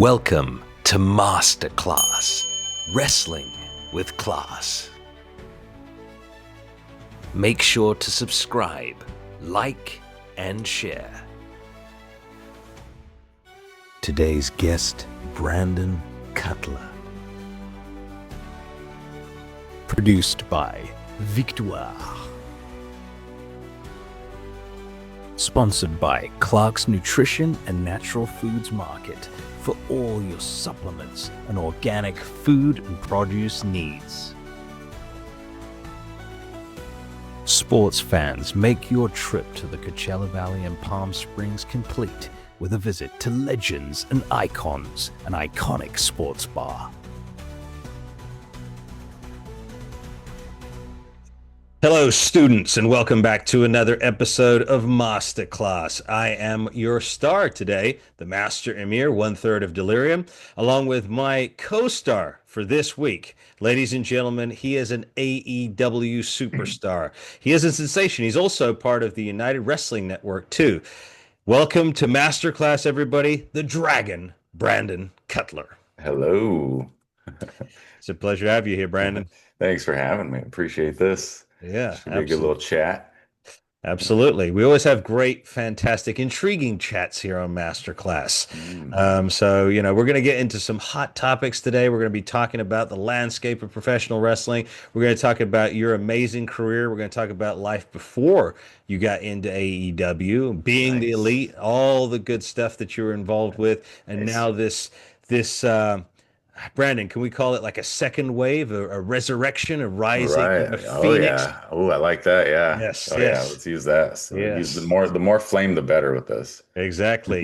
Welcome to Masterclass, Wrestling with Class. Make sure to subscribe, like, and share. Today's guest, Brandon CUTLER. Produced by Victoire. Sponsored by Clark's Nutrition and Natural Foods Market for all your supplements and organic food and produce needs. Sports fans, make your trip to the Coachella Valley and Palm Springs complete with a visit to Legends and Icons, an iconic sports bar. Hello, students, and welcome back to another episode of Masterclass. I am your star today, the Master Emir, 1/3 of Delirium, along with my co-star for this week. Ladies and gentlemen, he is an AEW superstar. He is a sensation. He's also part of the United Wrestling Network, too. Welcome to Masterclass, everybody, the Dragon, Brandon CUTLER. Hello. It's a pleasure to have you here, Brandon. Thanks for having me. Appreciate this. Yeah, Should be a good little chat. Absolutely. We always have great, fantastic, intriguing chats here on Masterclass. So, we're going to get into some hot topics today. We're going to be talking about the landscape of professional wrestling. We're going to talk about your amazing career. We're going to talk about life before you got into AEW, being the elite, all the good stuff that you were involved with. And now this Brandon, can we call it like a second wave, a resurrection, a rising, Right. a Oh phoenix? yeah. Oh, I like that. Yeah. Yes, Oh yes. yeah. Let's use that. So use Yes. the more flame, the better with this. Exactly.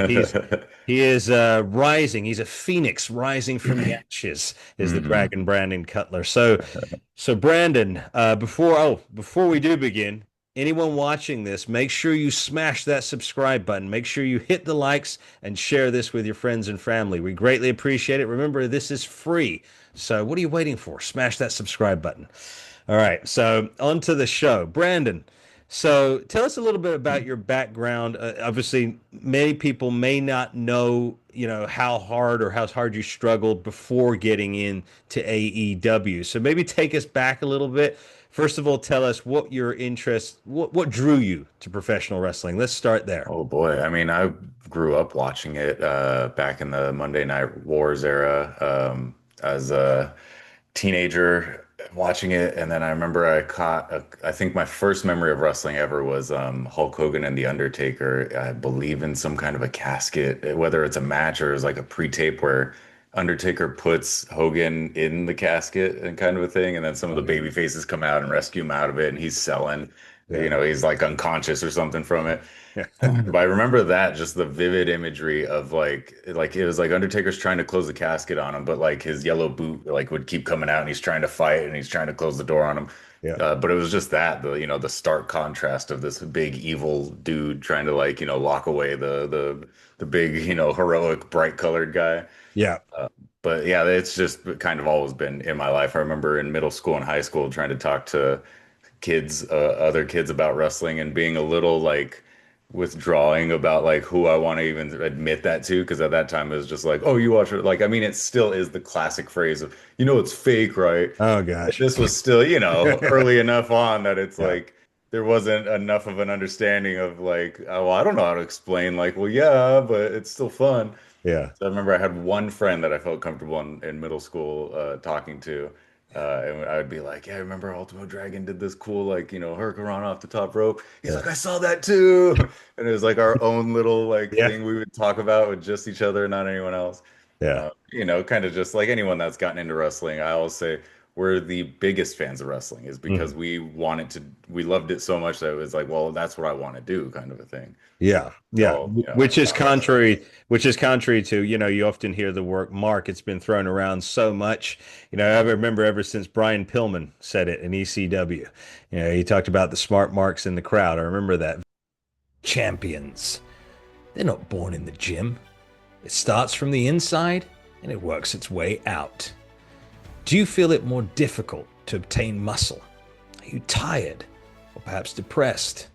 He is rising. He's a phoenix rising from the ashes, is the Dragon Brandon CUTLER. So Brandon, before we do begin, anyone watching this, make sure you smash that subscribe button. Make sure you hit the likes and share this with your friends and family. We greatly appreciate it. Remember, this is free. So what are you waiting for? Smash that subscribe button. All right. So on to the show. Brandon, so tell us a little bit about your background. Obviously, many people may not know, how hard you struggled before getting into AEW. So maybe take us back a little bit. First of all, tell us what your interest, what drew you to professional wrestling. Let's start there. Oh boy. I mean, I grew up watching it back in the Monday Night Wars era as a teenager watching it. And then I remember I think my first memory of wrestling ever was Hulk Hogan and The Undertaker, I believe in some kind of a casket, whether it's a match or it's like a pre-tape where Undertaker puts Hogan in the casket and kind of a thing, and then some of the baby faces come out and rescue him out of it, and he's selling, he's like unconscious or something from it. Yeah. But I remember that, just the vivid imagery of like it was like Undertaker's trying to close the casket on him, but like his yellow boot like would keep coming out, and he's trying to fight, and he's trying to close the door on him. Yeah. But it was just the stark contrast of this big evil dude trying to lock away the big heroic bright colored guy. Yeah. But yeah, it's just kind of always been in my life. I remember in middle school and high school trying to talk to other kids about wrestling and being a little like withdrawing about like who I want to even admit that to, because at that time it was just like, oh, you watch it. Like, I mean, it still is the classic phrase of, it's fake, right? Oh gosh. This was still, early enough on that it's like there wasn't enough of an understanding of like, oh, well, I don't know how to explain, like, well, yeah, but it's still fun. Yeah. So I remember I had one friend that I felt comfortable in middle school talking to. And I would be like, yeah, I remember Ultimo Dragon did this cool, like, Hurricane off the top rope. He's like, I saw that too. And it was like our own little thing we would talk about with just each other, not anyone else. Yeah. Kind of just like anyone that's gotten into wrestling, I always say we're the biggest fans of wrestling is because we loved it so much that it was like, well, that's what I want to do, kind of a thing. Yeah. Yeah. So, which is contrary to, you often hear the word mark. It's been thrown around so much. I remember ever since Brian Pillman said it in ECW, he talked about the smart marks in the crowd. I remember that. Champions. They're not born in the gym. It starts from the inside and it works its way out. Do you feel it more difficult to obtain muscle? Are you tired or perhaps depressed?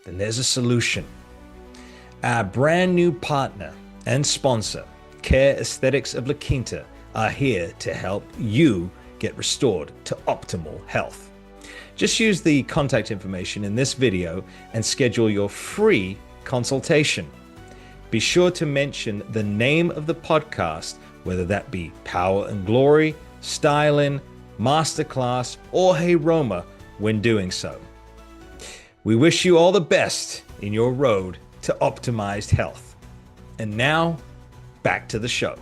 Then there's a solution. Our brand new partner and sponsor Care Aesthetics of La Quinta are here to help you get restored to optimal health. Just use the contact information in this video and schedule your free consultation. Be sure to mention the name of the podcast, whether that be Power and Glory, Styling, Masterclass, or Hey Roma, when doing so. We wish you all the best in your road to optimized health. And now, back to the show.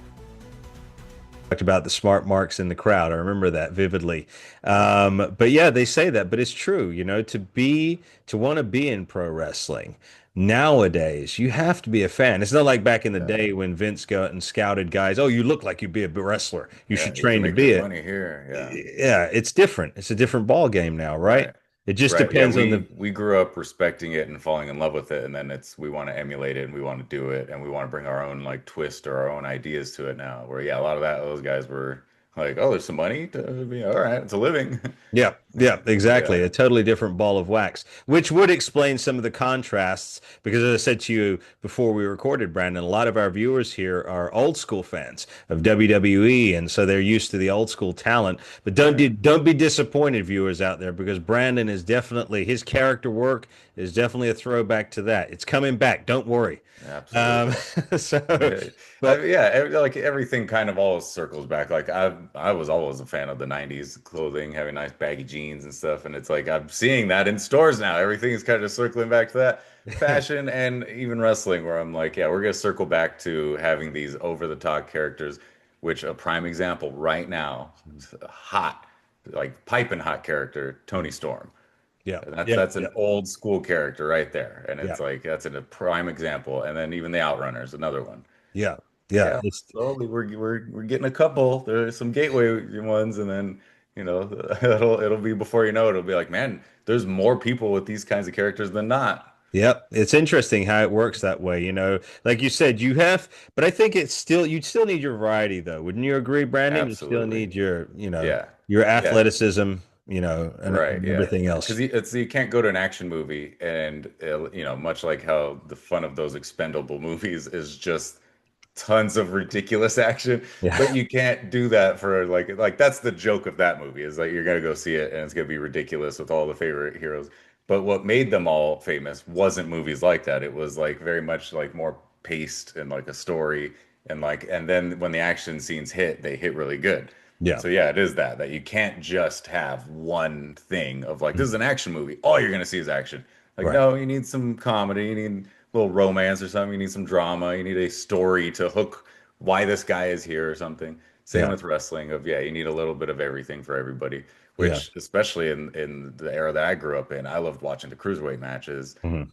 Talked about the smart marks in the crowd. I remember that vividly. But yeah, they say that, but it's true. To want to be in pro wrestling nowadays, you have to be a fan. It's not like back in the Yeah. day when Vince got and scouted guys. Oh, you look like you'd be a wrestler. You should Yeah, you can train to make be good it. money here. Yeah. Yeah, it's different. It's a different ball game now, right? Right. It just Right. Yeah, depends on the. we grew up respecting it and falling in love with it, and then it's we want to emulate it and we want to do it and we want to bring our own like twist or our own ideas to it now. Where yeah, a lot of that those guys were like, oh, there's some money to be all right, it's a living. Yeah, yeah, exactly. Yeah. A totally different ball of wax, which would explain some of the contrasts. Because as I said to you before we recorded, Brandon, a lot of our viewers here are old school fans of WWE, and so they're used to the old school talent. But Right. don't be disappointed, viewers out there, because Brandon is definitely his character work is definitely a throwback to that. It's coming back. Don't worry. Um, Absolutely. so, Yeah, but yeah, like everything kind of always circles back. Like I was always a fan of the '90s clothing, having nice baggy jeans and stuff, and it's like I'm seeing that in stores now. Everything is kind of circling back to that fashion and even wrestling, where I'm like, yeah, we're gonna circle back to having these over-the-top characters, which a prime example right now, hot, like piping hot character, Tony Storm. yeah, And yeah, that's yeah, an old school character right there. And yeah, it's like that's a prime example. And then even the Outrunners, another one. yeah, yeah. Yeah, It's slowly we're getting a couple. There's some gateway ones, and then it'll be before you know it, it'll be like, man, there's more people with these kinds of characters than not. Yep, it's interesting how it works that way. Like you said, but I think you'd still need your variety though. Wouldn't you agree, Brandon? You still Absolutely. need your, Yeah. your Yeah. athleticism, Right, and yeah. everything else. Because you can't go to an action movie and much like how the fun of those expendable movies is just tons of ridiculous action, but Yeah, you can't do that for like that's the joke of that movie is like you're gonna go see it and it's gonna be ridiculous with all the favorite heroes. But what made them all famous wasn't movies like that. It was like very much like more paced and like a story and then when the action scenes hit, they hit really good. yeah, So yeah, it is that you can't just have one thing of like this mm, is an action movie. All you're gonna see is action. Like right, no, you need some comedy, you need a little romance or something, you need some drama, you need a story to hook why this guy is here or something. Same yeah, with wrestling of yeah, you need a little bit of everything for everybody, yeah, which especially in the era that I grew up in, I loved watching the cruiserweight matches mhm,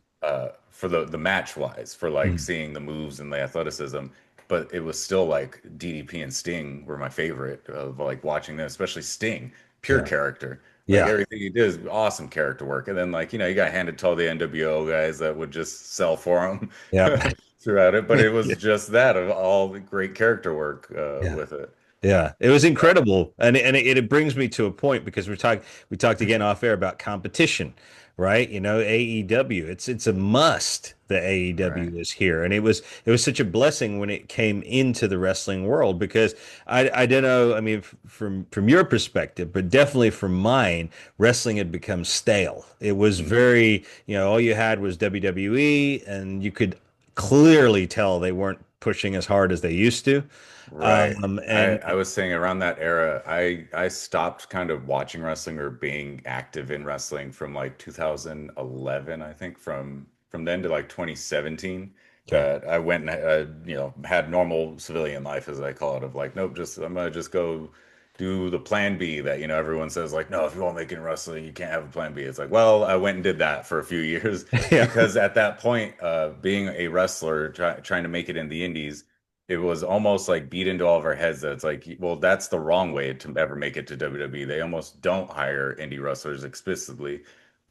for the match wise, for like mhm, seeing the moves and the athleticism. But it was still like DDP and Sting were my favorite of like watching them, especially Sting, pure yeah, character. Like yeah, everything he did is awesome character work. And then like, you got handed to all the NWO guys that would just sell for him yeah, throughout it. But it was yeah, just that of all the great character work yeah. with it. Yeah, it was incredible, and it brings me to a point because we talked again off air about competition, right? AEW. It's a must that Right. AEW is here, and it was such a blessing when it came into the wrestling world because I don't know. I mean, from your perspective, but definitely from mine, wrestling had become stale. It was Mhm. very all you had was WWE, and you could clearly tell they weren't pushing as hard as they used to. Right. And I was saying around that era, I stopped kind of watching wrestling or being active in wrestling from like 2011, I think from then to like 2017 Okay. that I went and had normal civilian life as I call it of like nope, just I'm gonna just go do the plan B that everyone says like no, if you want to make it in wrestling, you can't have a plan B. It's like, well, I went and did that for a few years Yeah. because at that point, being a wrestler trying to make it in the indies it was almost like beat into all of our heads that it's like, well, that's the wrong way to ever make it to WWE. They almost don't hire indie wrestlers explicitly.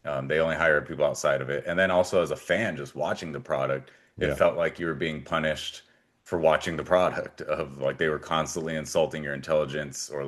They only hire people outside of it. And then also as a fan, just watching the product, it Yeah. felt like you were being punished for watching the product of like they were constantly insulting your intelligence or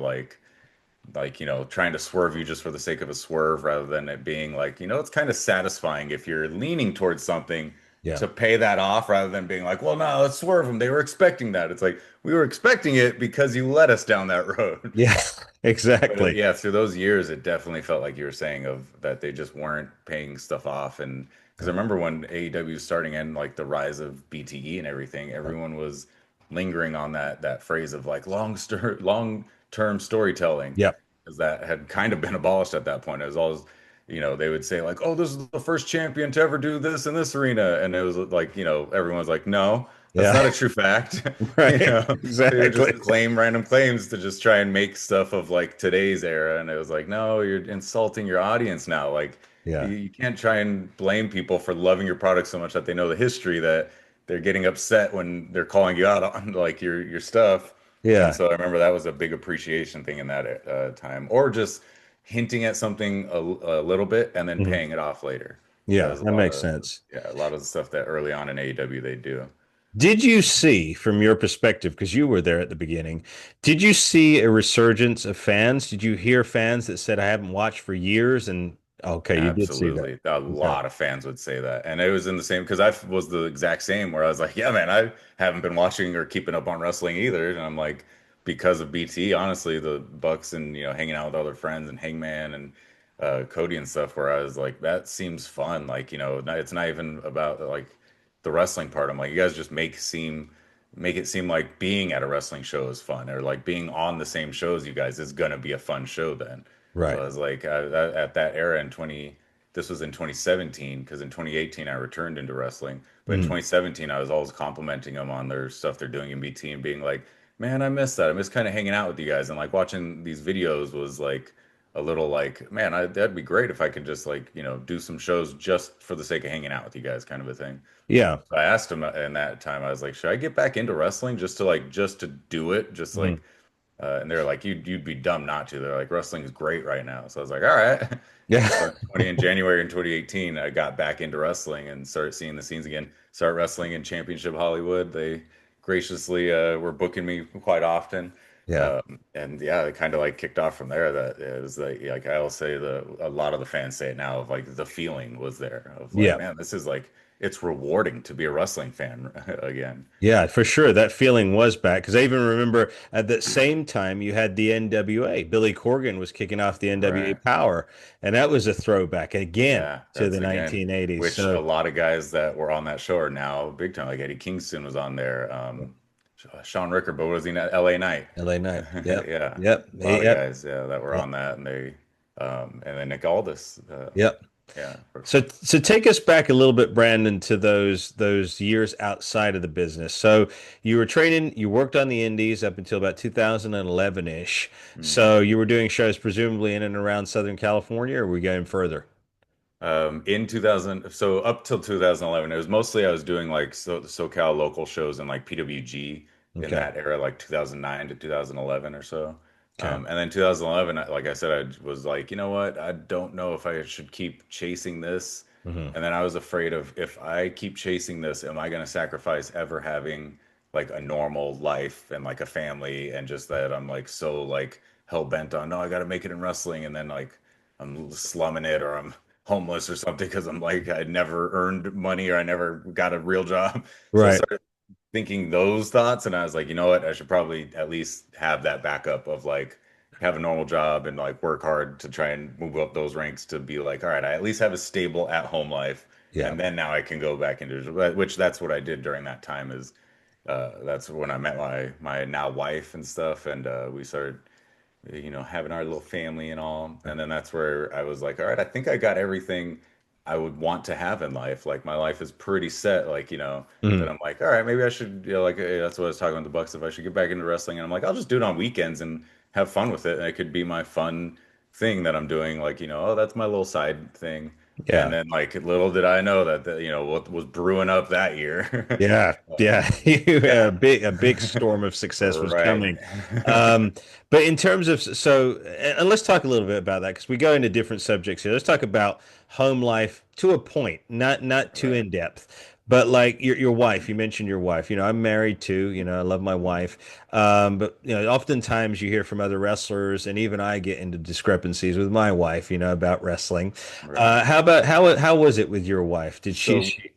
trying to swerve you just for the sake of a swerve rather than it being like, it's kind of satisfying if you're leaning towards something Yeah. to pay that off rather than being like, well, no, let's swerve them. They were expecting that. It's like we were expecting it because you led us down that road. Yeah. But Exactly. yeah, through those years, it definitely felt like you were saying of that they just weren't paying stuff off. And because I remember when AEW was starting and like the rise of BTE and everything, everyone was lingering on that phrase of like long term storytelling, Yep. because that had kind of been abolished at that point. It was always, they would say like, "Oh, this is the first champion to ever do this in this arena," and it was like, everyone's like, "No, that's Yeah. not a true fact." You Right. know, they would Exactly. just claim random claims to just try and make stuff of like today's era, and it was like, no, you're insulting your audience now. Like, you, Yeah. you can't try and blame people for loving your product so much that they know the history that they're getting upset when they're calling you out on like your stuff. And Yeah. so I remember that was a big appreciation thing in that time, or just hinting at something a little bit and then Mhm. paying it off later. That Yeah. was a That lot makes of, sense. yeah, a lot of the stuff that early on in AEW they do. Did you see, from your perspective, because you were there at the beginning, did you see a resurgence of fans? Did you hear fans that said, I haven't watched for years? And okay, you did see that. Absolutely. A Okay. lot of fans would say that. And it was in the same because I was the exact same where I was like, yeah, man, I haven't been watching or keeping up on wrestling either. And I'm like, because of BT, honestly, the Bucks and, hanging out with other friends and Hangman and Cody and stuff, where I was like, that seems fun. Like, it's not even about like the wrestling part. I'm like, you guys just make it seem like being at a wrestling show is fun or like being on the same show as you guys is gonna be a fun show then. So Right. I was like, at that era this was in 2017, because in 2018 I returned into wrestling. But in Mm. 2017, I was always complimenting them on their stuff they're doing in BT and being like, man, I miss that. I miss kind of hanging out with you guys. And like watching these videos was like a little like, man, that'd be great if I could just like, do some shows just for the sake of hanging out with you guys, kind of a thing. Yeah. So I asked him in that time, I was like, should I get back into wrestling just to do it? Just Mm. like, and they're like, you'd be dumb not to. They're like, wrestling is great right now. So I was like, all right. Yeah. And so in January in 2018, I got back into wrestling and started seeing the scenes again. Started wrestling in Championship Hollywood. They graciously were booking me quite often. Yeah. And yeah, it kind of like kicked off from there. That it was like I'll say a lot of the fans say it now of like the feeling was there of like, Yeah. man, this is like it's rewarding to be a wrestling fan again. Yeah, for sure. That feeling was back because I even remember at that same time you had the NWA. Billy Corgan was kicking off the NWA Right. Power, and that was a throwback again Yeah, to that's the again, 1980s. which a So lot of guys that were on that show are now big time. Like Eddie Kingston was on there. Sean Ricker, but was he not LA Knight? LA Knight. Yep. Yeah, Yep. a lot of Yep. guys, yeah, that were Yep. on that, and then Nick Aldis, Yep. yeah, So take us back a little bit, Brandon, to those years outside of the business. So you were training, you worked on the indies up until about 2011-ish. Mhm. So you were doing shows presumably in and around Southern California, or were we going further? In 2000, so up till 2011, it was mostly I was doing like SoCal local shows and like PWG in Okay. that era, like 2009 to 2011 or so. Okay. And then 2011, like I said, I was like, you know what? I don't know if I should keep chasing this. Hmm. And then I was afraid of if I keep chasing this, am I going to sacrifice ever having like a normal life and like a family and just that I'm like so like hell bent on, no, I got to make it in wrestling. And then like I'm slumming it or I'm homeless or something because I'm like I never earned money or I never got a real job. So I Right. started thinking those thoughts and I was like, you know what? I should probably at least have that backup of like have a normal job and like work hard to try and move up those ranks to be like, all right, I at least have a stable at home life. Yeah. And then now I can go back into which that's what I did during that time is that's when I met my now wife and stuff and we started having our little family and all. And then that's where I was like, all right, I think I got everything I would want to have in life. Like my life is pretty set, like, that Mhm. I'm like, all right, maybe I should, like, that's what I was talking with the Bucks. If I should get back into wrestling, and I'm like, I'll just do it on weekends and have fun with it. And it could be my fun thing that I'm doing, like, oh, that's my little side thing. And Yeah. then, like, little did I know that what was brewing up that year. Yeah. Yeah. You Yeah, a big storm of success was right. coming. Um, but in terms of and let's talk a little bit about that because we go into different subjects here. Let's talk about home life to a point, not too Right. in depth. But like your wife, you mentioned your wife. I'm married too. I love my wife. But oftentimes you hear from other wrestlers, and even I get into discrepancies with my wife. About wrestling. Right. How was it with your wife? Did she? So she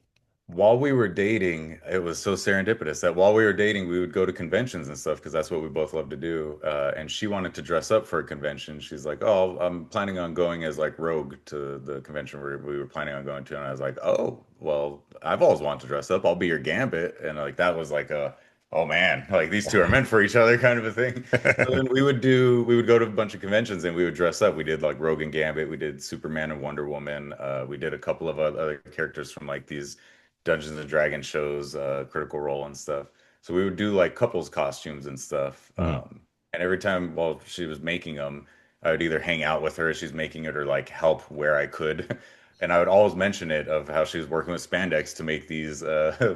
while we were dating, it was so serendipitous that while we were dating, we would go to conventions and stuff because that's what we both love to do. And she wanted to dress up for a convention. She's like, "Oh, I'm planning on going as like Rogue to the convention we were planning on going to." And I was like, "Oh, well, I've always wanted to dress up. I'll be your Gambit." And like that was like a, oh man, like these two are meant for each other kind of a thing. So then we would go to a bunch of conventions and we would dress up. We did like Rogue and Gambit. We did Superman and Wonder Woman. We did a couple of other characters from like these Dungeons and Dragons shows, Critical Role and stuff. So we would do like couples costumes and stuff. Mm, And every time while she was making them, I would either hang out with her as she's making it or like help where I could. And I would always mention it of how she was working with spandex to make these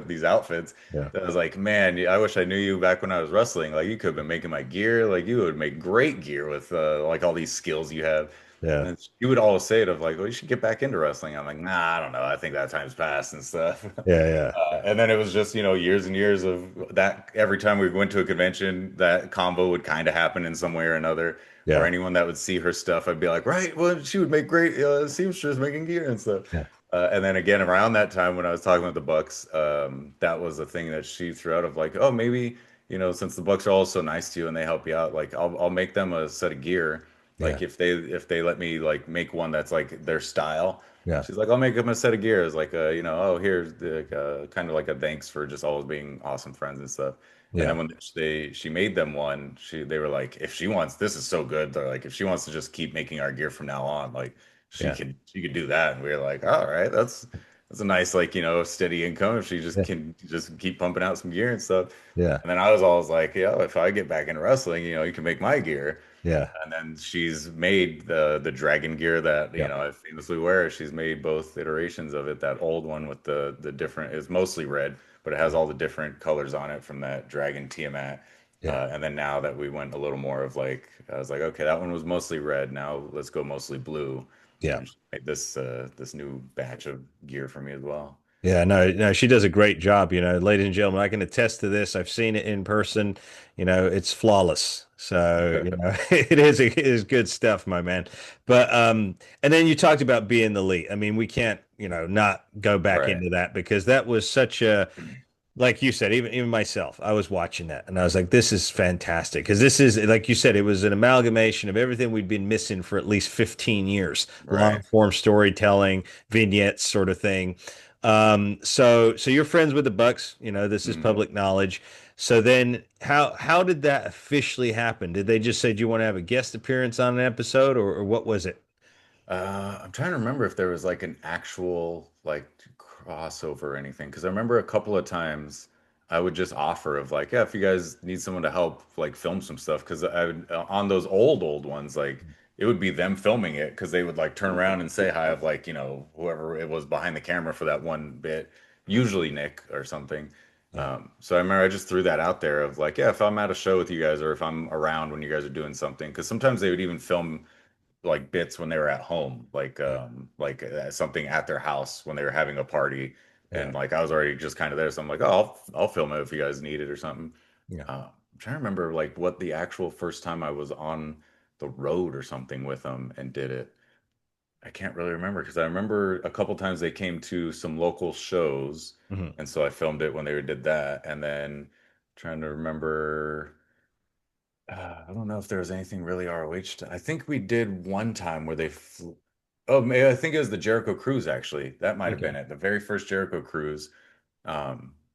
these outfits. yeah, I was like, man, I wish I knew you back when I was wrestling. Like you could have been making my gear. Like you would make great gear with like all these skills you have. And yeah, then she would always say it of like, well, you should get back into wrestling. I'm like, nah, I don't know. I think that time's passed and stuff. yeah, yeah, And then it was just, years and years of that. Every time we went to a convention, that combo would kind of happen in some way or another. Or yeah, anyone that would see her stuff, I'd be like, right, well, she would make great seamstress making gear and stuff. yeah, And then again, around that time when I was talking with the Bucks, that was a thing that she threw out of like, oh, maybe, since the Bucks are all so nice to you and they help you out, like I'll make them a set of gear. yeah, Like if they let me like make one that's like their style. yeah, She's like, I'll make them a set of gears, like oh here's the kind of like a thanks for just always being awesome friends and stuff. And yeah, then when she made them one, they were like, if she wants, this is so good. They're like, if she wants to just keep making our gear from now on, like yeah, she could do that. And we were like, all right, that's a nice like steady income if she just yeah, can just keep pumping out some gear and stuff. yeah, And then I was always like, yeah, if I get back into wrestling, you can make my gear. yeah, And then she's made the dragon gear that, yeah, I famously wear. She's made both iterations of it. That old one with the different is mostly red, but it has all the different colors on it from that dragon Tiamat. yeah, And then now that we went a little more of like, I was like, okay, that one was mostly red. Now let's go mostly blue. yeah. And she made this new batch of gear for me as well. Yeah, no, no, she does a great job, ladies and gentlemen. I can attest to this. I've seen it in person. It's flawless. So, it is good stuff, my man. But and then you talked about being the lead. I mean, we can't, not go back Right. into that because that was such a like you said, even myself, I was watching that and I was like, this is fantastic. Because this is, like you said, it was an amalgamation of everything we'd been missing for at least 15 years, long Right. form storytelling, vignettes, sort of thing. So you're friends with the Bucks, this is Mhm. public knowledge. So then how did that officially happen? Did they just say, do you want to have a guest appearance on an episode or what was it? I'm trying to remember if there was like an actual like crossover or anything because I remember a couple of times I would just offer of like, yeah, if you guys need someone to help like film some stuff because I would on those old ones like it would be them filming it because they would like turn around and say hi of like whoever it was behind the camera for that one bit, usually Nick or something. Yeah, So I remember I just threw that out there of like, yeah, if I'm at a show with you guys or if I'm around when you guys are doing something, because sometimes they would even film like bits when they were at home, yeah, like something at their house when they were having a party, yeah, and like I was already just kind of there, so I'm like, oh, I'll film it if you guys need it or something. yeah. I'm trying to remember like what the actual first time I was on the road or something with them and did it. I can't really remember because I remember a couple times they came to some local shows, Mhm. and so I filmed it when they did that, and then trying to remember. I don't know if there was anything really ROH. I think we did one time where they flew. Oh, maybe I think it was the Jericho Cruise actually. That might have Okay. been it. The very first Jericho Cruise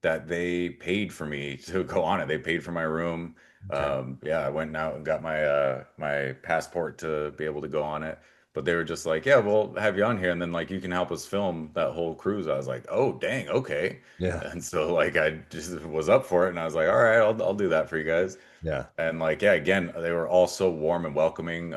that they paid for me to go on it. They paid for my room. Okay. Yeah, I went out and got my passport to be able to go on it. But they were just like, "Yeah, we'll have you on here, and then like you can help us film that whole cruise." I was like, "Oh, dang, okay." Yeah. And so like I just was up for it, and I was like, "All right, I'll do that for you guys." Yeah. And like, yeah, again, they were all so warm and welcoming.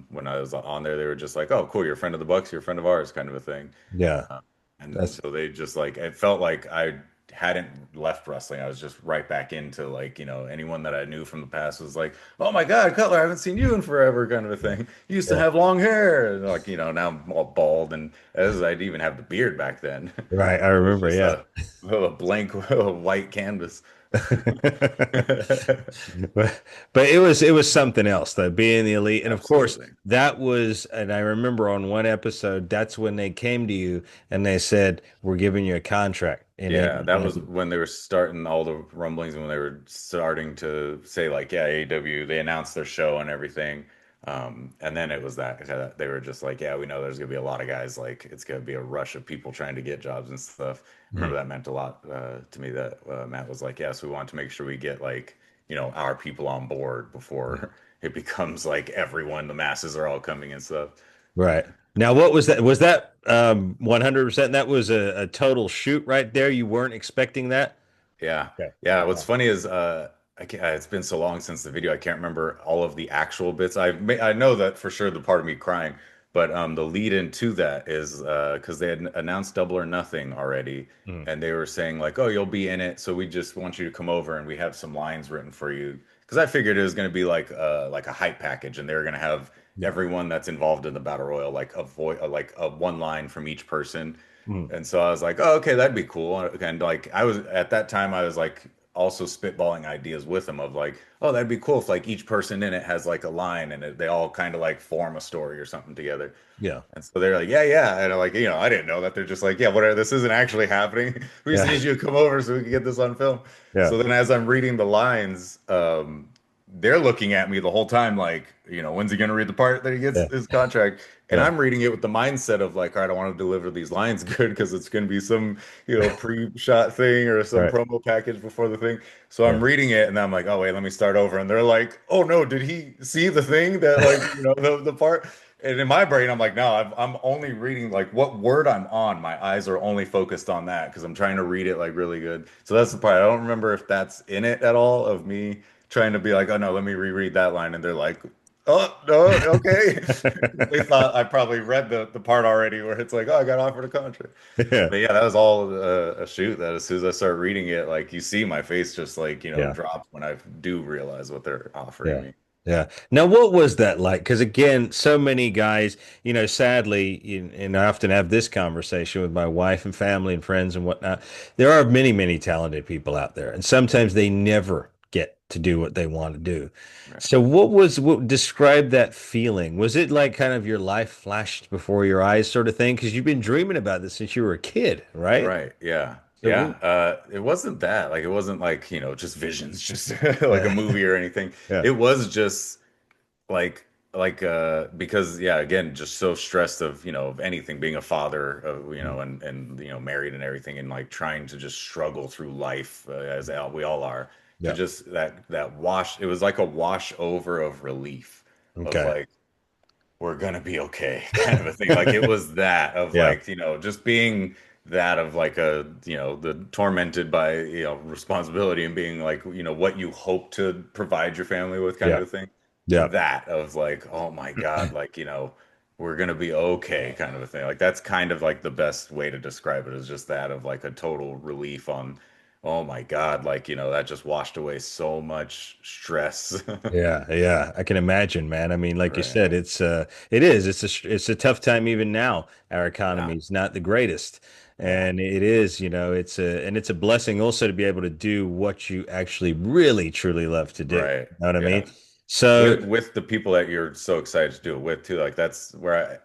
When I was on there, they were just like, "Oh, cool, you're a friend of the Bucks, you're a friend of ours," kind of a thing. Yeah. Uh, and That's so they just like, it felt like I hadn't left wrestling. I was just right back into like, anyone that I knew from the past was like, "Oh my God, Cutler, I haven't seen you in forever," kind of a yeah. thing. You used to Yeah. have long hair, and like, now I'm all bald, and as I'd even have the beard back then. Right. I It was remember. just Yeah. a blank white canvas. But but it was something else though, being the elite. And of course, Absolutely. that was, and I remember on one episode, that's when they came to you and they said, "We're giving you a contract in Yeah, that was AEW." when they were starting all the rumblings and when they were starting to say like, yeah, AEW, they announced their show and everything. And then it was that they were just like, yeah, we know there's gonna be a lot of guys, like it's gonna be a rush of people trying to get jobs and stuff. I remember Mm. that meant a lot to me that Matt was like, yes, we want to make sure we get like, our people on board before it becomes like everyone, the masses are all coming and stuff. Right. Now, what was that? Was that 100%? That was a total shoot right there. You weren't expecting that? Yeah. Okay. Yeah. What's Wow. funny is it's been so long since the video. I can't remember all of the actual bits. I know that for sure the part of me crying, but the lead into that is because they had announced Double or Nothing already, Mm. and they were saying like, "Oh, you'll be in it, so we just want you to come over and we have some lines written for you." Because I figured it was going to be like a hype package, and they were going to have Yeah. everyone that's involved in the battle royal like a one line from each person. Mm. And so I was like, oh, okay, that'd be cool. And like I was at that time, I was like also spitballing ideas with them of like, oh, that'd be cool if like each person in it has like a line and they all kind of like form a story or something together. Yeah. And so they're like, yeah, yeah. And I'm like, I didn't know that. They're just like, yeah, whatever. This isn't actually happening. We just Yeah. need you to come over so we can get this on film. Yeah. So then as I'm reading the lines, they're looking at me the whole time, like, when's he going to read the part that he gets Yeah. his contract? And Yeah. I'm reading it with the mindset of like, all right, I want to deliver these lines good because it's going to be some, pre-shot thing or some Right. promo package before the thing. So Yeah. I'm reading it and I'm like, oh, wait, let me start over. And they're like, oh, no, did he see the thing that like, the part? And in my brain, I'm like, no, I'm only reading like what word I'm on. My eyes are only focused on that because I'm trying to read it like really good. So that's the part. I don't remember if that's in it at all of me trying to be like, oh no, let me reread that line. And they're like, oh no, okay. They thought I probably read the part already where it's like, oh, I got offered a contract. Yeah. But yeah, that was all a shoot. That as soon as I start reading it, like you see my face just like, Yeah. drop when I do realize what they're offering Yeah. me. Yeah. Now, what was that like? Because again, so many guys, sadly, and I often have this conversation with my wife and family and friends and whatnot. There are many, many talented people out there, and sometimes they never get to do what they want to do. Right. So, what describe that feeling? Was it like kind of your life flashed before your eyes, sort of thing? Because you've been dreaming about this since you were a kid, right? Right. Yeah. Yeah. So, It wasn't that. Like it wasn't like, just visions, just like a yeah, movie or anything. yeah, It was just because yeah, again, just so stressed of anything, being a father of, mm, and married and everything and like trying to just struggle through life we all are to yeah. just that wash it was like a wash over of relief of Okay. like we're gonna be okay kind of a thing. Like it was that of Yeah, like, just being that of like the tormented by, responsibility and being like, what you hope to provide your family with kind yeah, of a thing. To yeah, that of like, oh my God, like, we're gonna be okay kind of a thing. Like that's kind of like the best way to describe it is just that of like a total relief on, oh my God, like, that just washed away so much stress. yeah, yeah. I can imagine, man. I mean, like you Right. said, it's a tough time even now. Our Yeah. economy is not the greatest, Yeah. and it is, it's a blessing also to be able to do what you actually really truly love to do. You Right. know what I mean? Yeah. So, With the people that you're so excited to do it with too. Like that's where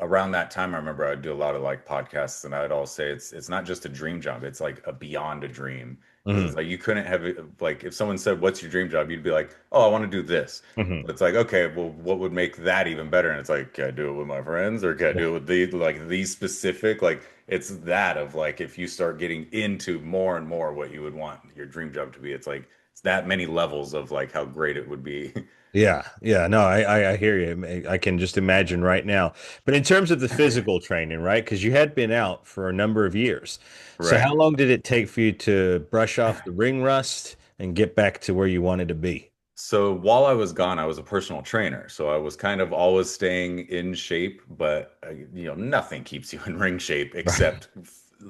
around that time I remember I'd do a lot of like podcasts and I'd all say it's not just a dream job, it's like a beyond a dream. Because it's mhm, like you couldn't have like if someone said, "What's your dream job?" You'd be like, "Oh, I want to do this." mhm. But it's like, okay, well, what would make that even better? And it's like, can I do it with my friends or can I do it with these specific? Like it's that of like if you start getting into more and more what you would want your dream job to be, it's like it's that many levels of like how great it would be. Yeah, yeah, no, I hear you. I can just imagine right now. But in terms of the physical training, right? Because you had been out for a number of years. So Right. how long did it take for you to brush off the ring rust and get back to where you wanted to be? So while I was gone, I was a personal trainer. So I was kind of always staying in shape, but nothing keeps you in ring shape Right. except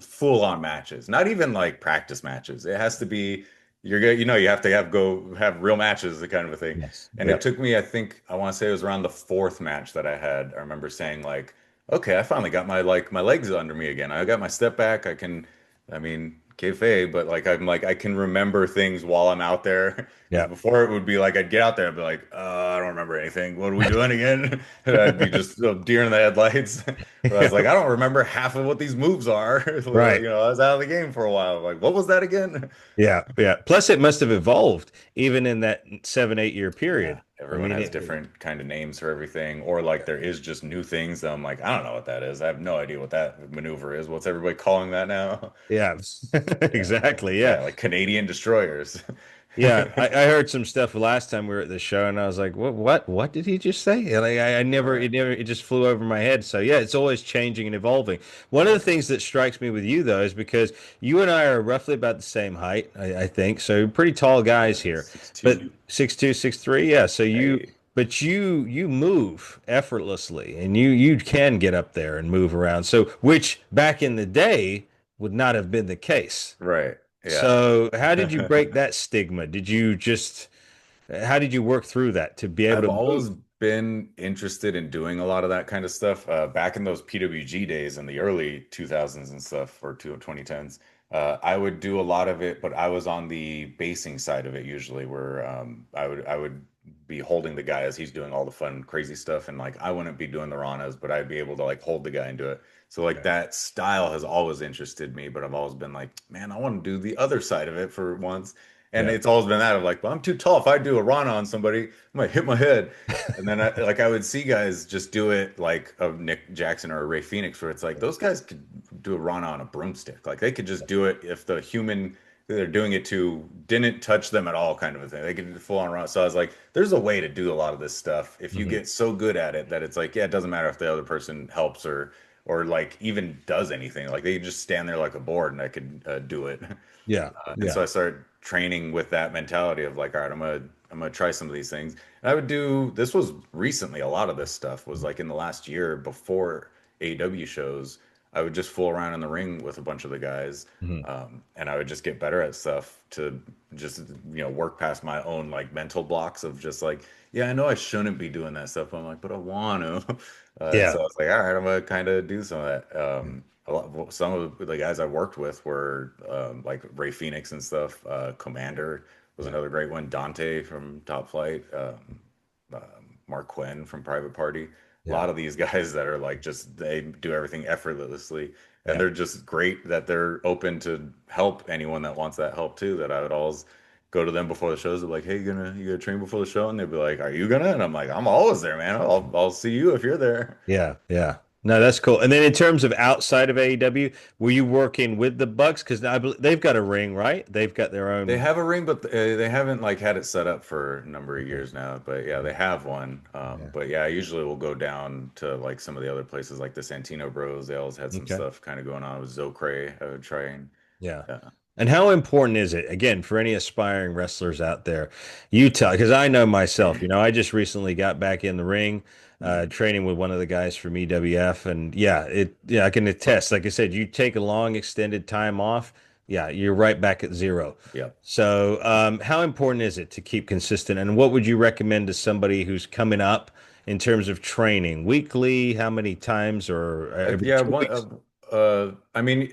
full on matches. Not even like practice matches. It has to be you're good, you have to have real matches, the kind of a thing. Yes. And it Yep. took me, I think, I want to say it was around the fourth match that I had. I remember saying like, okay, I finally got my legs under me again. I got my step back. I mean, kayfabe, but like I'm like I can remember things while I'm out there. Because Yeah. before it would be like I'd get out there and be like, I don't remember anything. What are we doing again? And I'd be just deer in the headlights. But I was like, I don't remember half of what these moves are. Right. I was out of the game for a while. Like, what was that again? Yeah. Yeah. Plus, it must have evolved even in that 7, 8 year Yeah, period. I everyone mean, has different kind of names for everything, or like there is just new things that I'm like, I don't know what that is. I have no idea what that maneuver is. What's everybody calling that now? yeah. Yeah, Exactly. Yeah. yeah, like Canadian destroyers. Yeah, I heard some stuff last time we were at the show, and I was like, what did he just say?" And Right. it just flew over my head. So yeah, it's always changing and evolving. One of the Yeah. things that strikes me with you though is because you and I are roughly about the same height, I think. So pretty tall guys Yeah, here, but 6'2". 6'2", 6'3". Yeah. Hey. But you move effortlessly, and you can get up there and move around. So which back in the day would not have been the case. Right. Yeah. So, how did you break that stigma? How did you work through that to be able I've to move? always been interested in doing a lot of that kind of stuff. Back in those PWG days in the early 2000s and stuff, or 2010s, I would do a lot of it, but I was on the basing side of it usually, where I would be holding the guy as he's doing all the fun, crazy stuff, and like I wouldn't be doing the ranas, but I'd be able to like hold the guy and do it. So like Okay. that style has always interested me, but I've always been like, man, I want to do the other side of it for once. And Yeah. it's always been that of like, well, I'm too tall. If I do a rana on somebody, I might hit my head. And then I would see guys just do it like a Nick Jackson or a Ray Phoenix, where it's like those guys could do a rana on a broomstick. Like they could just do it if the human that they're doing it to didn't touch them at all, kind of a thing. They could do full on rana. So I was like, there's a way to do a lot of this stuff if you Mhm. get so good at it that it's like, yeah, it doesn't matter if the other person helps or like even does anything. Like they could just stand there like a board and I could do it. Yeah. And Yeah. so I started training with that mentality of like, all right, I'm gonna try some of these things. And I would do this was recently, a lot of this stuff was like in the last year before AEW shows. I would just fool around in the ring with a bunch of the guys, Mhm. and I would just get better at stuff to just work past my own like mental blocks of just like, yeah, I know I shouldn't be doing that stuff. But I'm like, but I want to. So I Yeah. was like, all right, I'm gonna kind of do some of that. Some of the guys I worked with were like Ray Phoenix and stuff. Commander was Yeah. another great one. Dante from Top Flight. Mark Quinn from Private Party. A Yeah. lot of these guys that are like just they do everything effortlessly, and Yeah. they're just great that they're open to help anyone that wants that help too. That I would always go to them before the shows. They're like, "Hey, you gonna train before the show?" And they'd be like, "Are you gonna?" And I'm like, "I'm always there, man. I'll see you if you're there." Yeah. Yeah. No, that's cool. And then in terms of outside of AEW, were you working with the Bucks? Because I believe they've got a ring, right? They've got their They own. have a ring, but they haven't like had it set up for a number of Okay. years now. But yeah, Yeah. they have one. Yeah. But yeah, I usually will go down to like some of the other places, like the Santino Bros. They always had some Okay. stuff kind of going on with Zocre. I would try and Yeah. uh, And how important is it, again, for any aspiring wrestlers out there? You tell, because I know myself, I just recently got back in the ring, mm, training with one of the guys from EWF. And yeah, I can attest, like I said, you take a long extended time off. Yeah, you're right back at zero. yeah. So, how important is it to keep consistent? And what would you recommend to somebody who's coming up in terms of training? Weekly, how many times, or every Yeah, 2 weeks? I mean,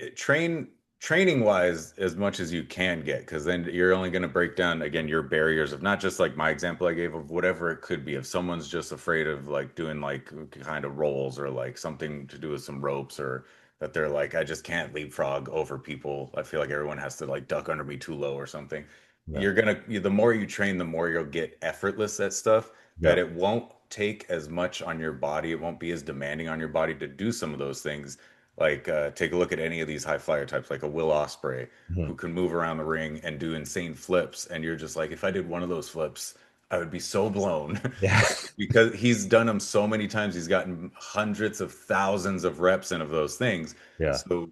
training wise, as much as you can get, because then you're only going to break down again your barriers of not just like my example I gave of whatever it could be. If someone's just afraid of like doing like kind of rolls or like something to do with some ropes, or that they're like, I just can't leapfrog over people. I feel like everyone has to like duck under me too low or something. Yeah. The more you train, the more you'll get effortless at stuff Yeah. that it won't take as much on your body. It won't be as demanding on your body to do some of those things. Like take a look at any of these high flyer types, like a Will Ospreay, Mhm. who can move around the ring and do insane flips. And you're just like, if I did one of those flips, I would be so blown. Yeah. But because he's done them so many times, he's gotten hundreds of thousands of reps in of those things. Yeah. So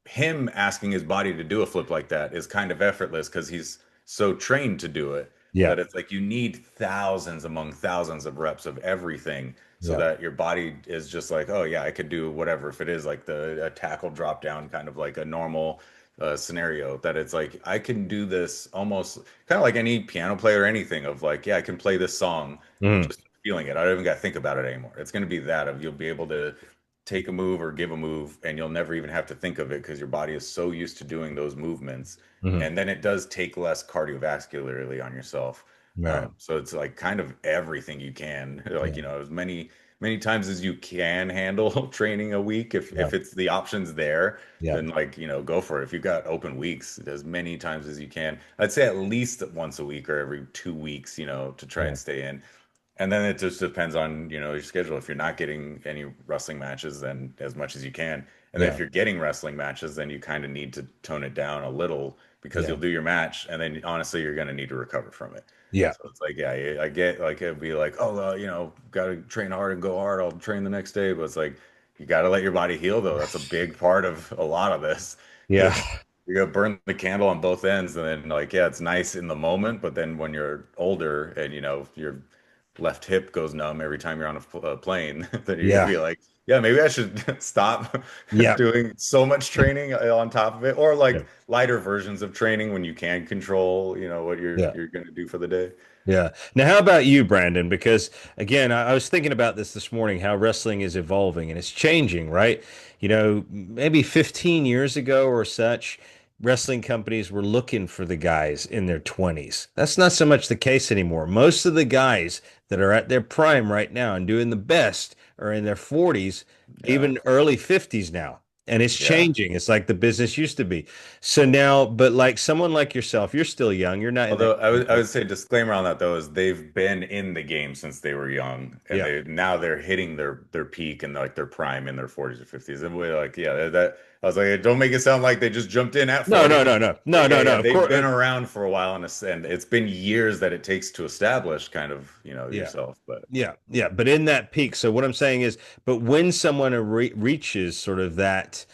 him asking his body to do a flip like that is kind of effortless because he's so trained to do it Yeah. that it's like you need thousands among thousands of reps of everything so Yeah. that your body is just like, oh yeah, I could do whatever. If it is like the a tackle drop down, kind of like a normal scenario, that it's like I can do this almost kind of like any piano player or anything of like, yeah, I can play this song Mhm. just feeling it. I don't even got to think about it anymore. It's going to be that of you'll be able to. take a move or give a move, and you'll never even have to think of it because your body is so used to doing those movements. Hmm. And then it does take less cardiovascularly on yourself. Right. So it's like kind of everything you can, like, Yeah. as many times as you can handle training a week. Yeah. If it's the options there, Yeah. then like, go for it. If you've got open weeks, as many times as you can. I'd say at least once a week or every 2 weeks, to try Yeah. and stay in. And then it just depends on, your schedule. If you're not getting any wrestling matches, then as much as you can. And then if Yeah. you're getting wrestling matches, then you kind of need to tone it down a little because Yeah. you'll do your match and then honestly you're going to need to recover from it. Yeah. So it's like, yeah, I get like it'd be like, oh, got to train hard and go hard. I'll train the next day, but it's like you got to let your body heal though. That's a big part of a lot of this Yeah. because you're gonna burn the candle on both ends, and then like, yeah, it's nice in the moment, but then when you're older and your left hip goes numb every time you're on a plane, then you're gonna Yeah. be like, yeah, maybe I should stop Yeah. doing so much training on top of it, or Yeah. like lighter versions of training when you can control, what you're Yeah. you're gonna do for the day. Yeah. Now, how about you, Brandon? Because again, I was thinking about this morning, how wrestling is evolving and it's changing, right? Maybe 15 years ago or such, wrestling companies were looking for the guys in their 20s. That's not so much the case anymore. Most of the guys that are at their prime right now and doing the best are in their 40s, Yeah. even early 50s now. And it's Yeah. changing. It's like the business used to be. So now, but like someone like yourself, you're still young. You're not in that. Although I would say disclaimer on that though is they've been in the game since they were young, and Yeah. they're hitting their peak and like their prime in their 40s or 50s. And we're like, yeah, that I was like, don't make it sound like they just jumped in at No, 40. no, no, no, Like, no, yeah, no, yeah, no. Of they've course, been around for a while, and it's been years that it takes to establish kind of, yeah, yourself. But yeah, yeah. But in that peak, so what I'm saying is, but when someone reaches sort of that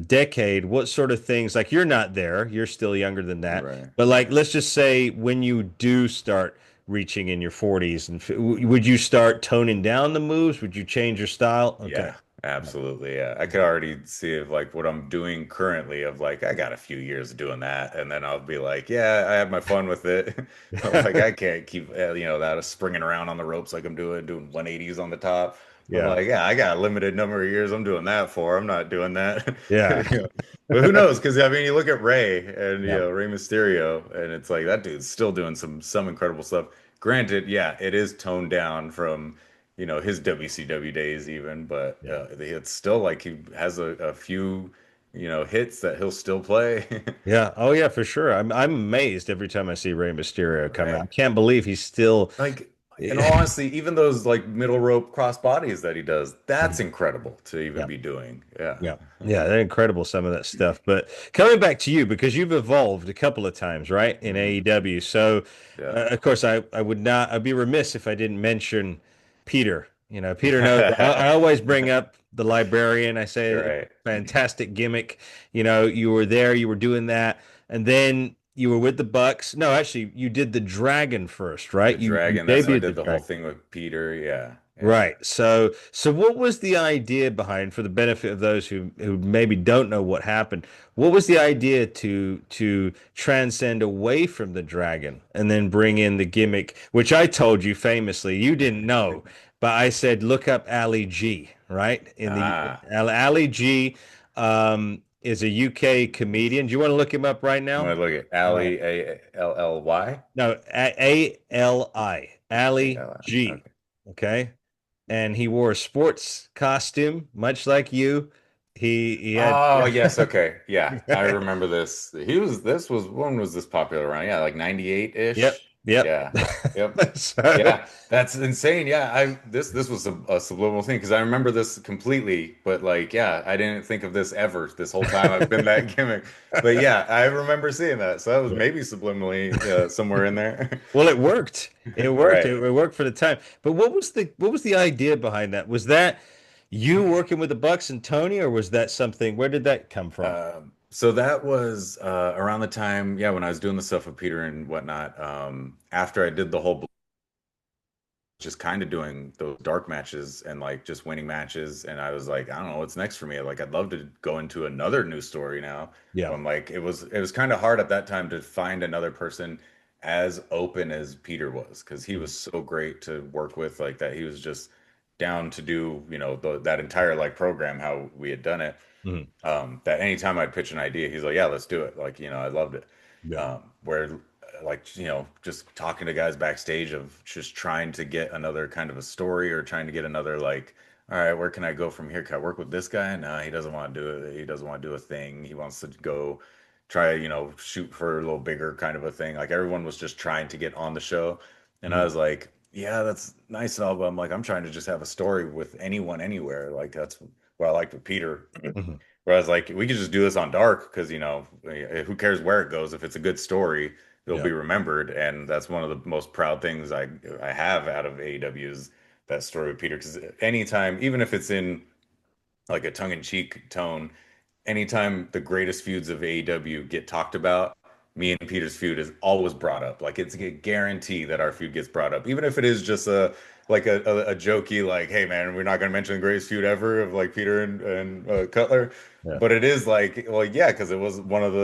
decade, what sort of things? Like you're not there, you're still younger than that. right, But like, right. let's just say when you do start reaching in your 40s, and would you start toning down the moves? Would you change your style? Okay. Yeah, absolutely. Yeah. I could already see if like what I'm doing currently of like I got a few years doing that and then I'll be like, yeah, I have my fun with it. But like I can't keep that springing around on the ropes like I'm doing 180s on the top. I'm Yeah, like, yeah, I got a limited number of years I'm doing that for. I'm not doing that. yeah, You know? But who knows? Because I mean, you look at Ray and yeah, Rey Mysterio, and it's like that dude's still doing some incredible stuff. Granted, yeah, it is toned down from his WCW days even, but yeah. it's still like he has a few, hits that he'll still play. Yeah. Oh yeah, for sure. I'm amazed every time I see Rey Mysterio come out. I Right. can't believe he's still. Like, in all honesty, even those like middle rope cross bodies that he does, that's incredible to even Yeah. be doing. Yeah. Yeah. Yeah, they're incredible, some of that stuff. But coming back to you, because you've evolved a couple of times, right, in Mhm. AEW. So, Yeah. of course, I would not, I'd be remiss if I didn't mention Peter. Peter knows I always bring up the librarian. I say You're it's right. a fantastic gimmick. You were there, you were doing that. And then you were with the Bucks. No, actually, you did the Dragon first, right? The You dragon, that's when I debuted the did the whole Dragon. thing with Peter. Yeah. Yeah. Right. So what was the idea behind, for the benefit of those who maybe don't know what happened? What was the idea to transcend away from the dragon and then bring in the gimmick, which I told you famously you didn't know, but I said look up Ali G, right? In the Ah, Ali G is a UK comedian. Do you want to look him up right I'm now? gonna look at All right. Ali Ally. No, Ali, Ali G. Okay. Okay. And he wore a sports costume, much like you. He had Oh, yes, okay. Yeah, I remember this. This was when was this popular around? Yeah, like Yep, 98-ish. yep. Yeah. Yep. So Yeah, that's insane. Yeah, this was a subliminal thing because I remember this completely, but like, yeah, I didn't think of this ever this whole time I've been that gimmick. But yeah, I remember seeing that. So that was yeah. maybe subliminally somewhere in there. Well, it worked. It worked. Right. It worked for the time. But what was the idea behind that? Was that you working with the Bucks and Tony, or was that something? Where did that come from? So that was around the time, yeah, when I was doing the stuff with Peter and whatnot. After I did the whole just kind of doing those dark matches and like just winning matches. And I was like, I don't know what's next for me. Like, I'd love to go into another new story now. But Yeah. I'm like, it was kind of hard at that time to find another person as open as Peter was because he was so great to work with like that. He was just down to do, that entire like program how we had done it. Mhm. That anytime I'd pitch an idea, he's like, "Yeah, let's do it." Like, I loved it. Yeah. Where like, just talking to guys backstage of just trying to get another kind of a story or trying to get another like, all right, where can I go from here? Can I work with this guy? No, he doesn't want to do it. He doesn't want to do a thing. He wants to go try, shoot for a little bigger kind of a thing. Like everyone was just trying to get on the show. And I Mhm. was like, yeah, that's nice and all, but I'm like, I'm trying to just have a story with anyone anywhere. Like that's what I liked with Peter. Mhm. Whereas like we could just do this on Dark because who cares where it goes? If it's a good story, it'll Yeah. be remembered, and that's one of the most proud things I have out of AEW is that story with Peter. Because anytime, even if it's in like a tongue-in-cheek tone, anytime the greatest feuds of AEW get talked about, me and Peter's feud is always brought up. Like it's a guarantee that our feud gets brought up, even if it is just a jokey like, "Hey man, we're not going to mention the greatest feud ever of like Peter and Cutler," Yeah. but it is like, well, yeah, because it was one of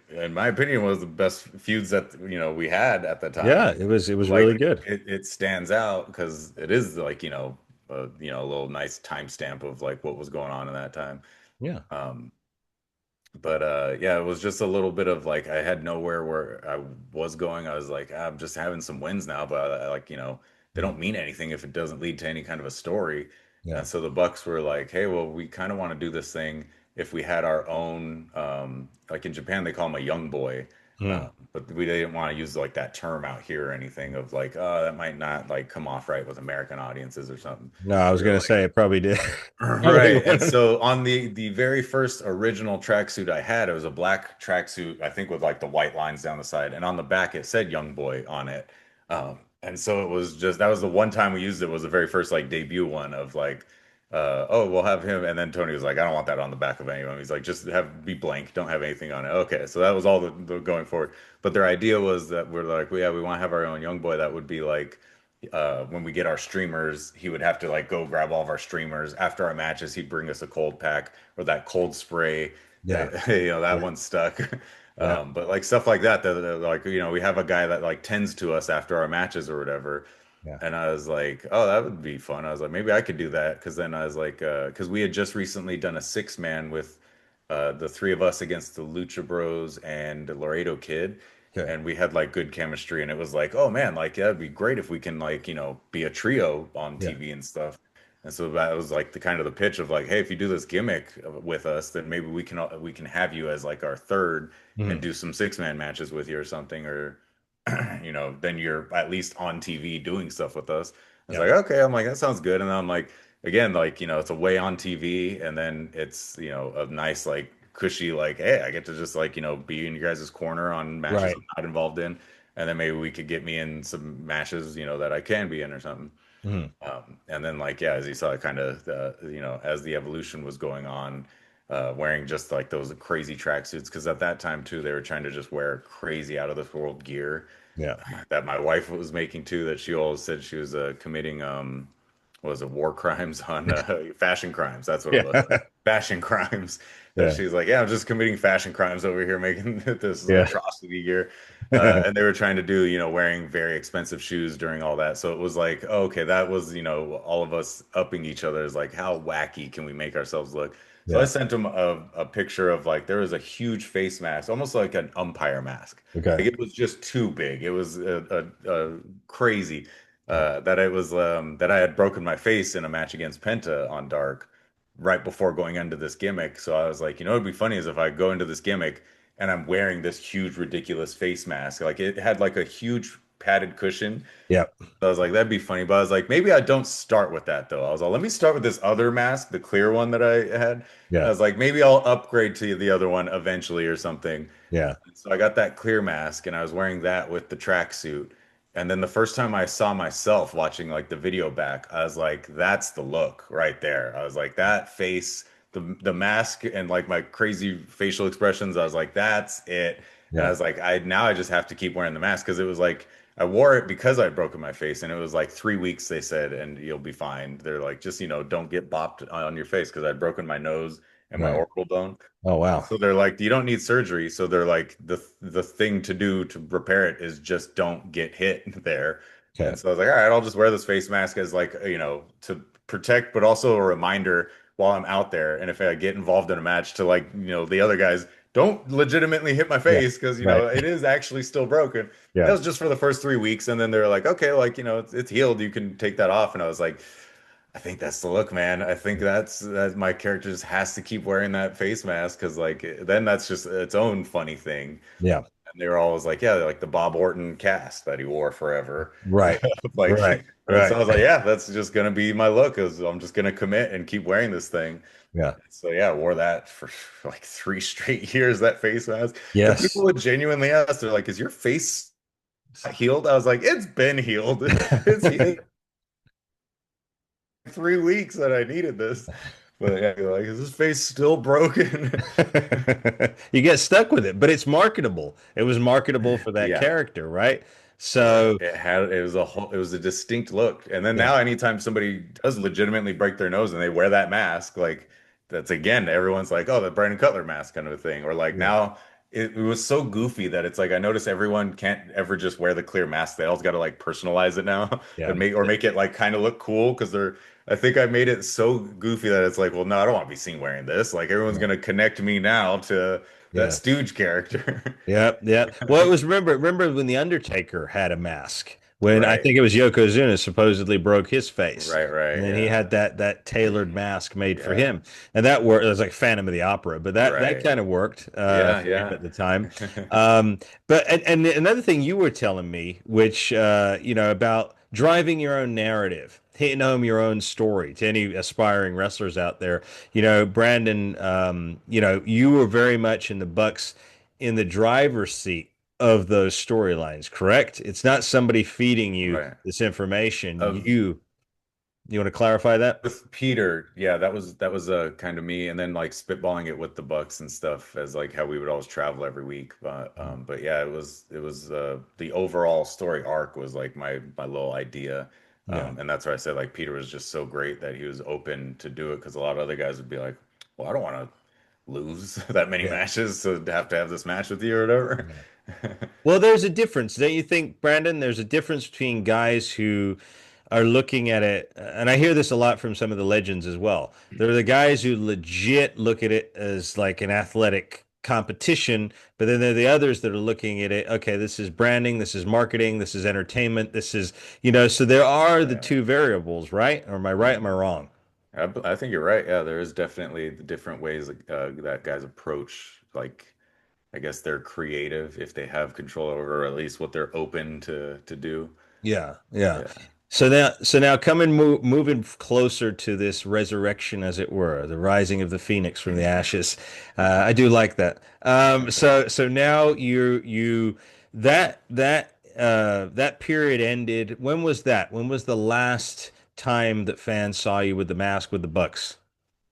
in my opinion, was the best feuds that we had at the time. Yeah, it was Like really good. it stands out because it is like a little nice timestamp of like what was going on in that time. Yeah. Um, but yeah, it was just a little bit of like I had nowhere where I was going. I was like, I'm just having some wins now, but like, they Mhm. don't mean anything if it doesn't lead to any kind of a story. Yeah. And so the Bucks were like, hey, well, we kind of want to do this thing if we had our own, like in Japan, they call him a young boy. Mhm. But we didn't want to use like that term out here or anything of like, oh, that might not like come off right with American audiences or something. No, I So was we were gonna like, say it probably did. Probably right. And wouldn't. so on the very first original tracksuit I had, it was a black tracksuit, I think with like the white lines down the side, and on the back it said Young Boy on it. And so it was just that was the one time we used it was the very first like debut one of like oh, we'll have him, and then Tony was like, I don't want that on the back of anyone. He's like, just have be blank, don't have anything on it. Okay, so that was all the going forward. But their idea was that we're like, well, yeah, we want to have our own young boy that would be like when we get our streamers, he would have to like go grab all of our streamers after our matches. He'd bring us a cold pack or that cold spray Yeah. that that Yeah. one stuck. Yeah. But like stuff like that, like we have a guy that like tends to us after our matches or whatever. Yeah. And I was like, oh, that would be fun. I was like, maybe I could do that because then I was like, because we had just recently done a six man with the three of us against the Lucha Bros and Laredo Kid, Okay. and we had like good chemistry, and it was like, oh man, like that'd be great if we can like be a trio on Yeah. TV and stuff. And so that was like the kind of the pitch of like, hey, if you do this gimmick with us, then maybe we can have you as like our third and Mhm. do some six-man matches with you or something, or then you're at least on TV doing stuff with us. I was Yeah. like, okay, I'm like, that sounds good. And I'm like, again, like, it's a way on TV, and then it's, a nice, like, cushy, like, hey, I get to just like, be in your guys' corner on matches Right. I'm not involved in. And then maybe we could get me in some matches, that I can be in or something. Mhm. And then like yeah, as you saw, kind of as the evolution was going on, wearing just like those crazy tracksuits because at that time too they were trying to just wear crazy out of this world gear Yeah. that my wife was making too. That she always said she was committing what was it, war crimes on fashion crimes. That's what it Yeah. was, fashion crimes. That Yeah. she's like, yeah, I'm just committing fashion crimes over here, making this Yeah. atrocity gear. And they were trying to do, wearing very expensive shoes during all that. So it was like, oh, okay, that was, all of us upping each other is like, how wacky can we make ourselves look? So I Yeah. sent him a picture of like, there was a huge face mask, almost like an umpire mask. Okay. Like it was just too big. It was crazy that it was that I had broken my face in a match against Penta on Dark right before going into this gimmick. So I was like, it'd be funny is if I go into this gimmick and I'm wearing this huge, ridiculous face mask. Like it had like a huge padded cushion. Yeah. So I was like, that'd be funny. But I was like, maybe I don't start with that though. I was like, let me start with this other mask, the clear one that I had. I Yeah. was like, maybe I'll upgrade to the other one eventually or something. Yeah. So I got that clear mask and I was wearing that with the tracksuit. And then the first time I saw myself watching like the video back, I was like, that's the look right there. I was like, that face, the mask and like my crazy facial expressions, I was like, that's it. And I Yeah. was like, I just have to keep wearing the mask because it was like I wore it because I'd broken my face and it was like 3 weeks, they said, and you'll be fine. They're like, just, don't get bopped on your face because I'd broken my nose and my Right. orbital bone. Oh wow. So they're like, you don't need surgery. So they're like, the thing to do to repair it is just don't get hit there. Okay. And so I was like, all right, I'll just wear this face mask as like, to protect, but also a reminder while I'm out there. And if I get involved in a match to like, the other guys don't legitimately hit my Yeah. face because, Right. it is actually still broken. And that Yeah. was just for the first 3 weeks. And then they're like, okay, like, it's healed. You can take that off. And I was like, I think that's the look, man. I think that my character just has to keep wearing that face mask because like then that's just its own funny thing. Yeah. And they were always like, yeah, like the Bob Orton cast that he wore forever. Right. Right. Like, and so Right. I was like, yeah, that's just gonna be my look. Is I'm just gonna commit and keep wearing this thing. Yeah. So yeah, I wore that for like 3 straight years, that face mask. And people Yes. would genuinely ask, they're like, is your face healed? I was like, it's been healed. It's healed 3 weeks that I needed this. But yeah, you're like, is this face still broken? You get stuck with it, but it's marketable. It was marketable for that Yeah. character, right? Right. So, It was a distinct look. And then yeah, now anytime somebody does legitimately break their nose and they wear that mask, like that's again, everyone's like, oh, the Brandon Cutler mask kind of a thing. Or like yeah, now it was so goofy that it's like I notice everyone can't ever just wear the clear mask. They all got to like personalize it now yeah, and make it like kind of look cool because I think I made it so goofy that it's like, well, no, I don't want to be seen wearing this. Like everyone's yeah, gonna connect me now to that yeah. Stooge character. Yeah, yeah. Well, it was remember when the Undertaker had a mask when I Right. think it was Yokozuna supposedly broke his face, Right, and right, then he had yeah. that tailored mask made for Yeah. him, and that worked. It was like Phantom of the Opera, but that Right. kind of worked Yeah, for him yeah. at the time. But and another thing you were telling me, which about driving your own narrative, hitting home your own story to any aspiring wrestlers out there. Brandon, you were very much in the Bucks in the driver's seat of those storylines, correct? It's not somebody feeding you Right. this information. Of You want to clarify that? With Peter, yeah, that was kind of me, and then like spitballing it with the Bucks and stuff as like how we would always travel every week. But yeah, it was the overall story arc was like my little idea, Yeah. and that's why I said like Peter was just so great that he was open to do it because a lot of other guys would be like, well, I don't want to lose that many Yeah. matches to have this match with you or whatever. Yeah. Well, there's a difference, don't you think, Brandon? There's a difference between guys who are looking at it, and I hear this a lot from some of the legends as well. There are the guys who legit look at it as like an athletic competition, but then there are the others that are looking at it, okay, this is branding, this is marketing, this is entertainment, this is, so there are the Right. two variables, right? Or am I right? Am I wrong? I think you're right. Yeah, there is definitely the different ways that guys approach, like, I guess they're creative if they have control over, or at least what they're open to do. Yeah, yeah. Yeah. So now, moving closer to this resurrection, as it were, the rising of the phoenix from the ashes. I do like that. So now that period ended. When was that? When was the last time that fans saw you with the mask with the Bucks?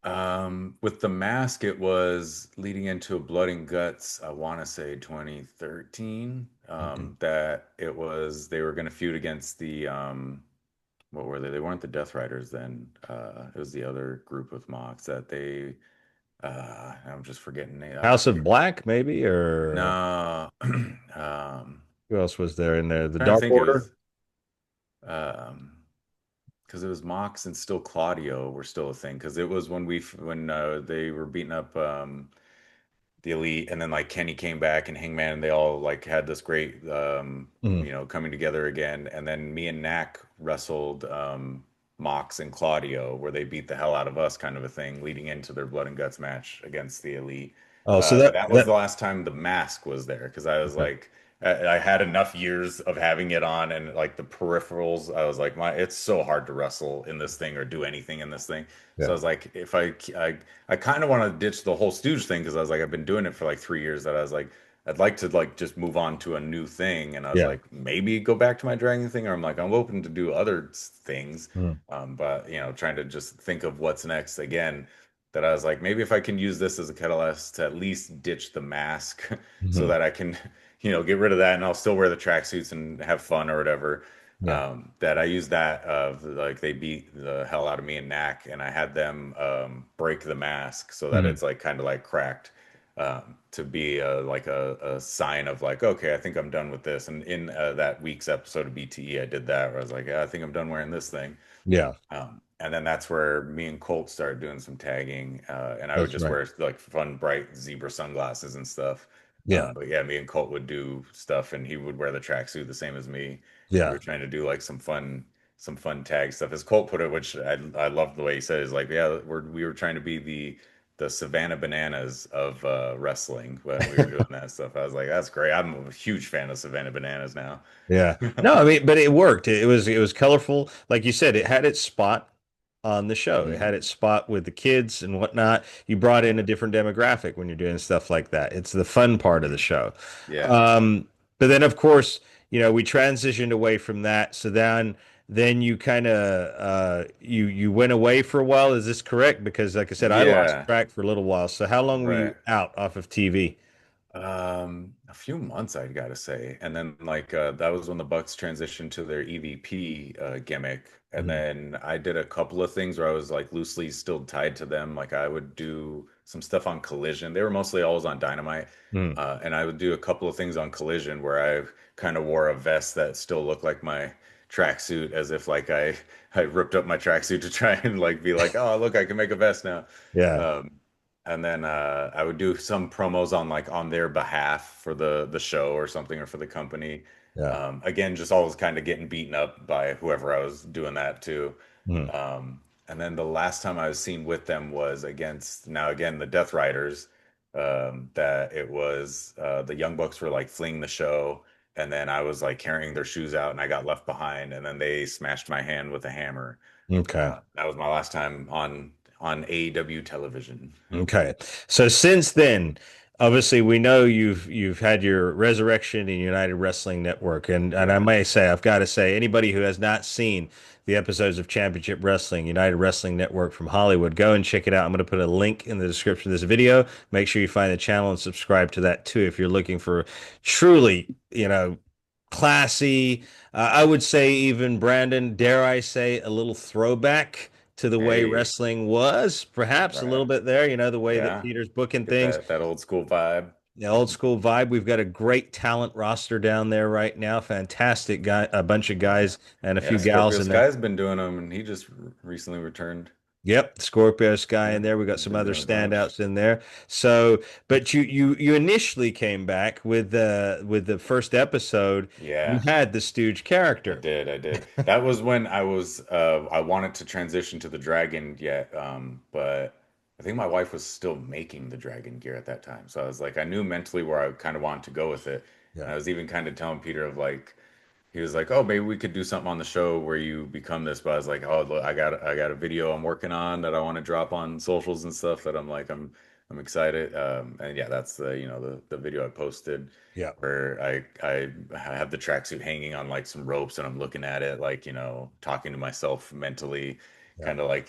With the mask, it was leading into a Blood and Guts, I want to say 2013, Okay. that they were going to feud against what were they? They weren't the Death Riders then. It was the other group with Mox that I'm just forgetting. House of Black, maybe, or No, who else was there in there? The trying to Dark think it Order. was, um, because it was Mox and still Claudio were still a thing. Because it was when they were beating up the Elite, and then like Kenny came back and Hangman, and they all like had this great Mm. coming together again. And then me and Knack wrestled Mox and Claudio, where they beat the hell out of us, kind of a thing, leading into their Blood and Guts match against the Elite. Oh, so That was the last time the mask was there because I was okay. like, I had enough years of having it on and like the peripherals. I was like, it's so hard to wrestle in this thing or do anything in this thing. So I Yeah. was like, I kind of want to ditch the whole Stooge thing because I was like, I've been doing it for like 3 years. That I was like, I'd like to like just move on to a new thing. And I was Yeah. like, maybe go back to my dragon thing, or I'm open to do other things. Mm. But trying to just think of what's next again. That I was like, maybe if I can use this as a catalyst to at least ditch the mask, so Mhm. that I can, get rid of that, and I'll still wear the tracksuits and have fun or whatever. Yeah. That I used that of like they beat the hell out of me and Knack, and I had them break the mask so that Mhm. it's like kind of like cracked. to be like a sign of like, okay, I think I'm done with this. And in that week's episode of BTE, I did that where I was like, yeah, I think I'm done wearing this thing. Yeah, And then that's where me and Colt started doing some tagging, and I would that's just right. wear like fun, bright zebra sunglasses and stuff. Yeah, But yeah, me and Colt would do stuff, and he would wear the tracksuit the same as me, and we yeah, were trying to do like some fun tag stuff. As Colt put it, which I loved the way he said, it, is like, yeah, we were trying to be the Savannah Bananas of wrestling when we were doing that stuff. I was like, that's great. I'm a huge fan of Savannah Bananas now. yeah. No, I mean, but it worked. It was colorful. Like you said, it had its spot on the show. It Hmm. had its spot with the kids and whatnot. You brought in a Yeah. different demographic when you're doing stuff like that. It's the fun part of the show. Yeah. Um, but then, of course, we transitioned away from that. So then you kind of you went away for a while. Is this correct? Because, like I said, I lost Yeah. track for a little while. So how long were you Right. out off of TV? A few months, I'd gotta say. And then like that was when the Bucks transitioned to their EVP gimmick. And Mhm. then I did a couple of things where I was like loosely still tied to them. Like I would do some stuff on Collision. They were mostly always on Dynamite. Mm. And I would do a couple of things on Collision where I kind of wore a vest that still looked like my tracksuit, as if like I ripped up my tracksuit to try and like be like, oh, look, I can make a vest now. Yeah, Um, and then I would do some promos on like on their behalf for the show or something or for the company. yeah. Again, just always kind of getting beaten up by whoever I was doing that to. Mm. And then the last time I was seen with them was against now again the Death Riders. That it was the Young Bucks were like fleeing the show, and then I was like carrying their shoes out, and I got left behind, and then they smashed my hand with a hammer. Okay. That was my last time on AEW television. Okay. So since then, obviously we know you've had your resurrection in United Wrestling Network, and I Yeah. may say I've got to say anybody who has not seen the episodes of Championship Wrestling, United Wrestling Network from Hollywood, go and check it out. I'm going to put a link in the description of this video. Make sure you find the channel and subscribe to that too if you're looking for truly, classy. I would say even Brandon, dare I say, a little throwback to the way Hey, wrestling was, perhaps a little right. bit there, the way that Yeah. Peter's booking Get things, that old school vibe. the old school vibe. We've got a great talent roster down there right now. Fantastic guy, a bunch of Yeah. guys and a Yeah, few Scorpio gals in there. Sky's been doing them and he just recently returned. Yep, Scorpio Sky in Yeah. there. We got He's some been other doing a bunch. standouts in there. So, but you initially came back with the first episode. You Yeah. had the Stooge I character. did, I did. That was when I wanted to transition to the dragon yet, but I think my wife was still making the dragon gear at that time. So I was like, I knew mentally where I kind of wanted to go with it. And Yeah, I was even kind of telling Peter of like, he was like, "Oh, maybe we could do something on the show where you become this." But I was like, "Oh, look, I got a video I'm working on that I want to drop on socials and stuff that I'm excited." And yeah, that's the video I posted yeah, where I have the tracksuit hanging on like some ropes and I'm looking at it like talking to myself mentally, yeah. kind of like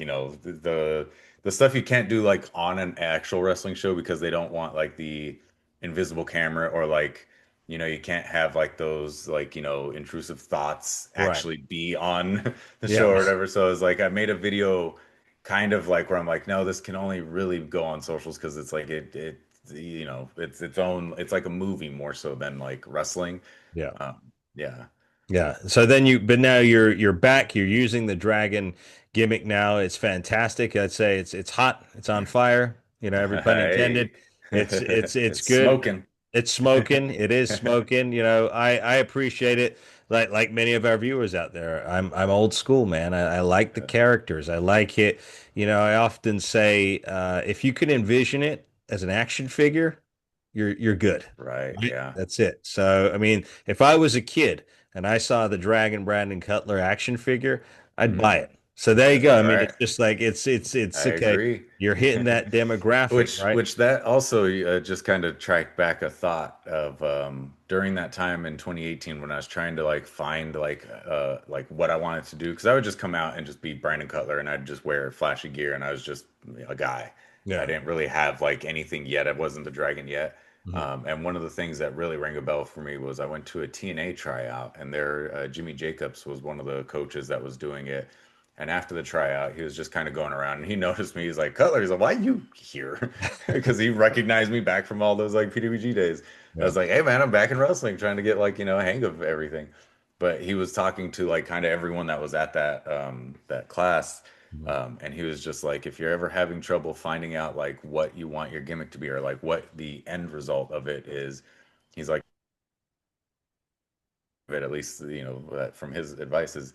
the stuff you can't do like on an actual wrestling show because they don't want like the invisible camera or like you can't have like those like intrusive thoughts Right. actually be on the show Yeah, or whatever. So it's like I made a video kind of like where I'm like, no, this can only really go on socials because it's like it's its own, it's like a movie more so than like wrestling. yeah. Yeah. Yeah. So then but now you're back. You're using the dragon gimmick now. It's fantastic. I'd say it's hot. It's on fire. Every pun Hey, intended. It's it's good. smoking. It's smoking. It is smoking. I appreciate it. Like many of our viewers out there, I'm old school, man. I like the characters. I like it. I often say, if you can envision it as an action figure, you're good. Right, Right? yeah. That's it. So, I mean, if I was a kid and I saw the Dragon Brandon Cutler action figure, I'd buy Hmm. it. So there you go. I mean, Right. it's just like it's I okay. agree. You're hitting that demographic, right? Which that also just kind of tracked back a thought of during that time in 2018 when I was trying to like find like what I wanted to do because I would just come out and just be Brandon Cutler and I'd just wear flashy gear and I was just a guy. I Yeah. didn't really have like anything yet. I wasn't the dragon yet. Mhm. And one of the things that really rang a bell for me was I went to a TNA tryout and there Jimmy Jacobs was one of the coaches that was doing it. And after the tryout, he was just kind of going around and he noticed me. He's like, Cutler, he's like, why are you here? Because he recognized me back from all those like PWG days. I Yeah. was like, hey man, I'm back in wrestling trying to get like, a hang of everything. But he was talking to like kind of everyone that was at that class. Mhm. And he was just like, if you're ever having trouble finding out like what you want your gimmick to be or like what the end result of it is, he's like, it at least that from his advice is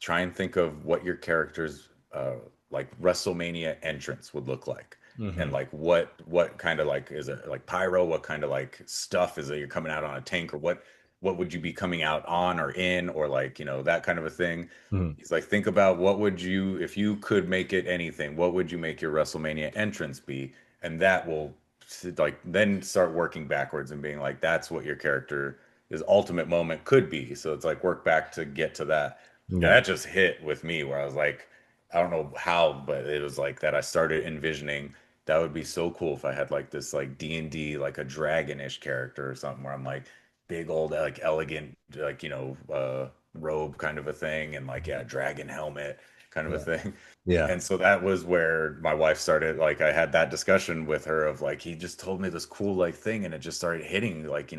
try and think of what your character's like WrestleMania entrance would look like, and Mhm. like what kind of like is it like pyro, what kind of like stuff is it you're coming out on a tank, or what would you be coming out on or in, or like that kind of a thing. Mhm. He's like, think about what would you, if you could make it anything, what would you make your WrestleMania entrance be, and that will like then start working backwards and being like that's what your character his ultimate moment could be. So it's like work back to get to that. And Yeah. that just hit with me where I was like, I don't know how, but it was like that I started envisioning that would be so cool if I had like this like D&D, like a dragonish character or something where I'm like big old like elegant like robe kind of a thing and like yeah, dragon helmet kind of a Yeah. thing. Yeah. And so that was where my wife started, like, I had that discussion with her of like, he just told me this cool, like, thing, and it just started hitting, like,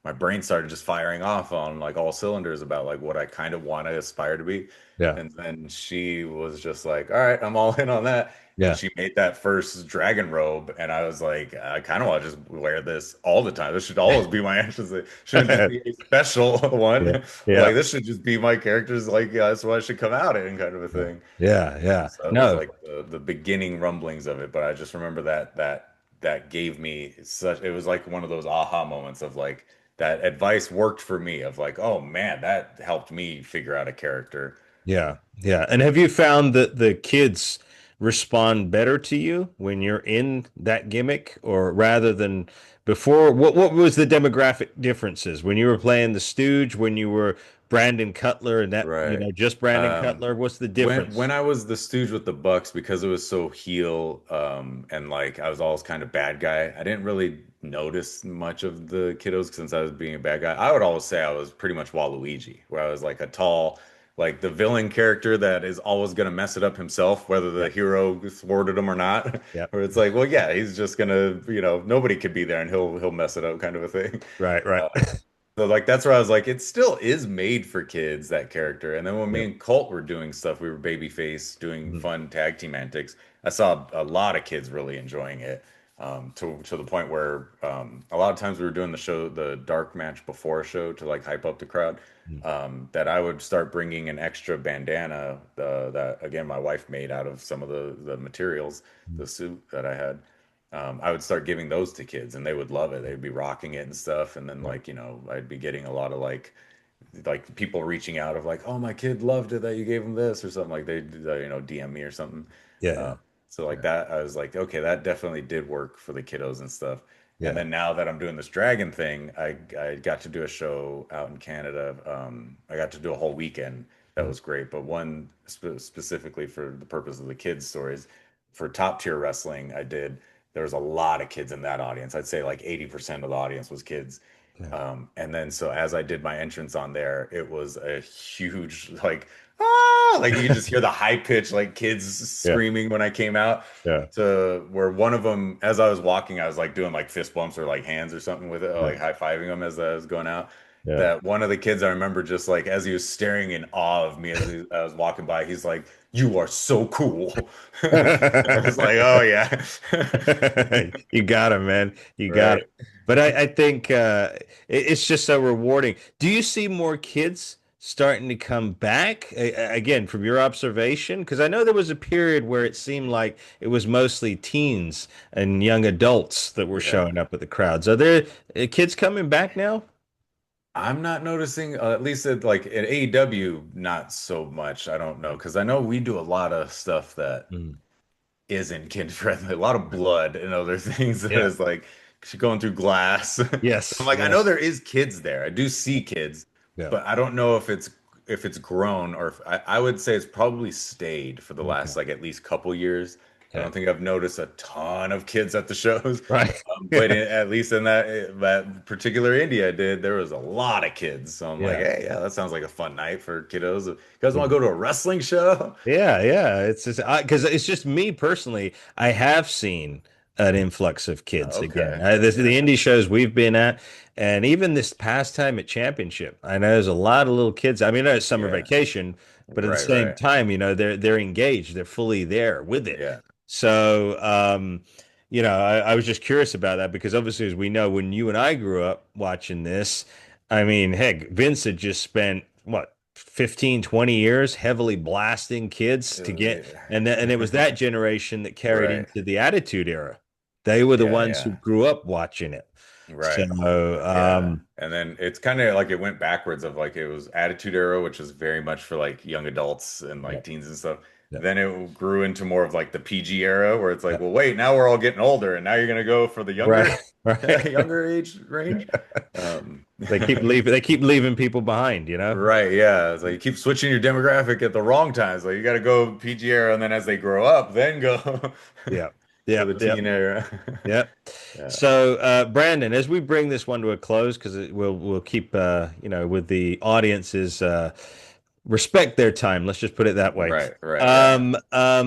my brain started just firing off on like all cylinders about like what I kind of want to aspire to be. Yeah. And then she was just like, all right, I'm all in on that. And Yeah. she made that first dragon robe. And I was like, I kind of want to just wear this all the time. This should always be my entrance. It shouldn't just be a special one. Yeah. Like, Yeah. this should just be my character's, like, yeah, that's what I should come out in, kind of a Yeah. thing. Yeah. Yeah. So it was No. like the beginning rumblings of it, but I just remember that gave me such it was like one of those aha moments of like that advice worked for me of like, oh man, that helped me figure out a character. Yeah, yeah. And have you found that the kids respond better to you when you're in that gimmick, or rather than before? What was the demographic differences when you were playing the Stooge, when you were Brandon Cutler, and that, Right. just Brandon Um, Cutler? What's the when difference? I was the stooge with the Bucks, because it was so heel, and like I was always kind of bad guy, I didn't really notice much of the kiddos since I was being a bad guy. I would always say I was pretty much Waluigi, where I was like a tall, like the villain character that is always gonna mess it up himself, whether the Yep. hero thwarted him or not. Yep. Where it's like, well, yeah, he's just gonna, nobody could be there and he'll mess it up, kind of a thing. Right. Right. So like that's where I was like, it still is made for kids, that character. And then when me Yeah. and Colt were doing stuff, we were babyface doing Mhm. fun tag team antics. I saw a lot of kids really enjoying it. To the point where a lot of times we were doing the show, the dark match before a show to like hype up the crowd. Mhm. That I would start bringing an extra bandana that again my wife made out of some of the materials, the suit that I had. I would start giving those to kids and they would love it. They'd be rocking it and stuff. And then Yeah. like, I'd be getting a lot of like people reaching out of like, oh, my kid loved it that you gave him this or something like they DM me or something. Yeah. Um, so like that, I was like, okay, that definitely did work for the kiddos and stuff. And Yeah. then now that I'm doing this dragon thing, I got to do a show out in Canada. I got to do a whole weekend. That Mhm. was great. But one specifically for the purpose of the kids' stories, for top tier wrestling, I did. There was a lot of kids in that audience. I'd say like 80% of the audience was kids. Yeah. And then so as I did my entrance on there, it was a huge like ah, like you could just hear the high pitch like kids Yeah. screaming when I came out Yeah. to where one of them, as I was walking, I was like doing like fist bumps or like hands or something with it, or, Yeah. like high fiving them as I was going out. Yeah. That one of the kids I remember just like as he was staring in awe of me I was walking by, he's like, "You are so cool." I was like, "Oh yeah." You got him, man. You got Right. it. But I think it's just so rewarding. Do you see more kids starting to come back again from your observation? Because I know there was a period where it seemed like it was mostly teens and young adults that were Yeah. showing up at the crowds. Are there kids coming back now? I'm not noticing, at least at like at AEW, not so much. I don't know, because I know we do a lot of stuff that Mm. isn't kid friendly, a lot of blood and other things that Yeah. is like going through glass. So I'm Yes. like, I know Yes. there is kids there. I do see kids, Yeah. but I don't know if it's grown or if I would say it's probably stayed for the Okay. last like at least couple years. I Okay. don't think I've noticed a ton of kids at the shows, Right. but Yeah. at least in that particular indie I did, there was a lot of kids. So I'm like, Yeah. hey, yeah, that sounds like a fun night for kiddos. You guys want to go to a wrestling show? Yeah, yeah. It's just because it's just me personally. I have seen an influx of kids again. Okay, The yeah, indie shows we've been at, and even this past time at Championship, I know there's a lot of little kids. I mean, I know it's summer yeah, vacation, but at the right, same right, time, they're engaged. They're fully there with it. yeah, So, I was just curious about that because obviously, as we know, when you and I grew up watching this, I mean, heck, Vince had just spent what 15, 20 years heavily blasting kids to get, and it was that generation that carried right, into the Attitude Era. They were the yeah, ones who yeah. grew up watching it. So, Right. Yeah. And then it's kind of like it went backwards of like it was Attitude Era, which is very much for like young adults and yeah, like teens and stuff. yeah, Then it grew into more of like the PG era where it's yeah. like, well, wait, now we're all getting older and now you're gonna go for the Right, younger right. younger age range. Um They keep leaving people behind, you know? right, yeah. It's like you keep switching your demographic at the wrong times. Like you gotta go PG era and then as they grow up, then go Yeah. for Yeah, the yeah. teen era. Yep. Yeah. So, Brandon, as we bring this one to a close, because we'll keep with the audiences respect their time. Let's just put it that way. Right, right, yeah.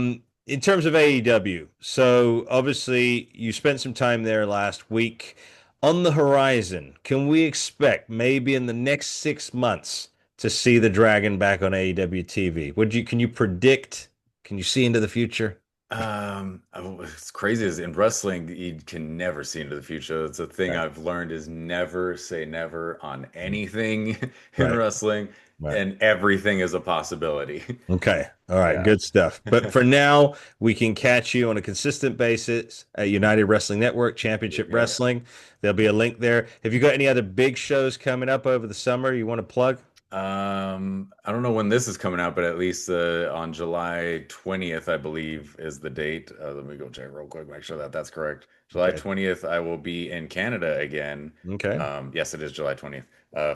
In terms of AEW, so obviously you spent some time there last week. On the horizon, can we expect maybe in the next 6 months to see the Dragon back on AEW TV? Can you predict? Can you see into the future? It's crazy is in wrestling, you can never see into the future. It's a thing Right. I've learned is never say never on Mm. anything in Right. wrestling, Right. and everything is a possibility. Okay. All right. Yeah. Good stuff. But for now, we can catch you on a consistent basis at United Wrestling Network, Yep, Championship yep. Wrestling. There'll be a link there. Have you got any other big shows coming up over the summer you want to plug? I don't know when this is coming out, but at least on July 20th, I believe, is the date. Let me go check real quick, make sure that that's correct. July Okay. 20th, I will be in Canada again. Okay. Yes, it is July 20th.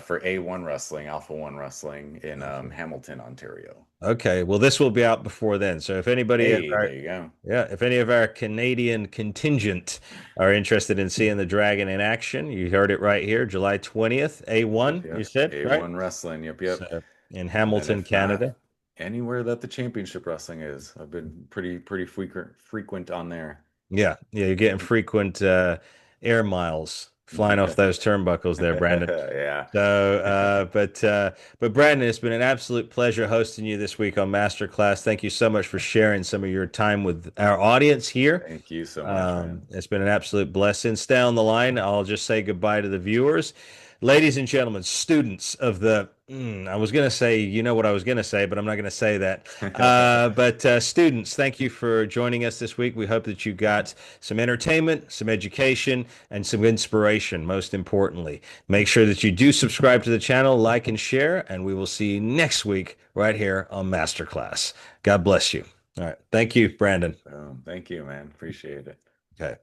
For A1 Wrestling, Alpha One Wrestling in Hamilton, Ontario. Okay. Well, this will be out before then. So if anybody Hey, there you go. yeah, if any of our Canadian contingent are interested in seeing the Dragon in action, you heard it right here, July 20th, Yep, A1, you yep. said, right? A1 Wrestling. Yep, yep. So in And then Hamilton, if not, Canada. anywhere that the championship wrestling is. I've been pretty frequent on there. Yeah, yeah, you're getting frequent air miles flying off Yeah. those turnbuckles there, Brandon. Yeah. So, but Brandon, it's been an absolute pleasure hosting you this week on Masterclass. Thank you so much for sharing some of your time with our audience here. Thank you so much, man. It's been an absolute blessing. Stay on the line. I'll just say goodbye to the viewers. Ladies and gentlemen, students of I was going to say, you know what I was going to say, but I'm not going to say that. But students, thank you for joining us this week. We hope that you got some entertainment, some education, and some inspiration, most importantly. Make sure that you do subscribe to the channel, like, and share, and we will see you next week right here on Masterclass. God bless you. All right. Thank you, Brandon. Thank you, man. Appreciate it. Okay.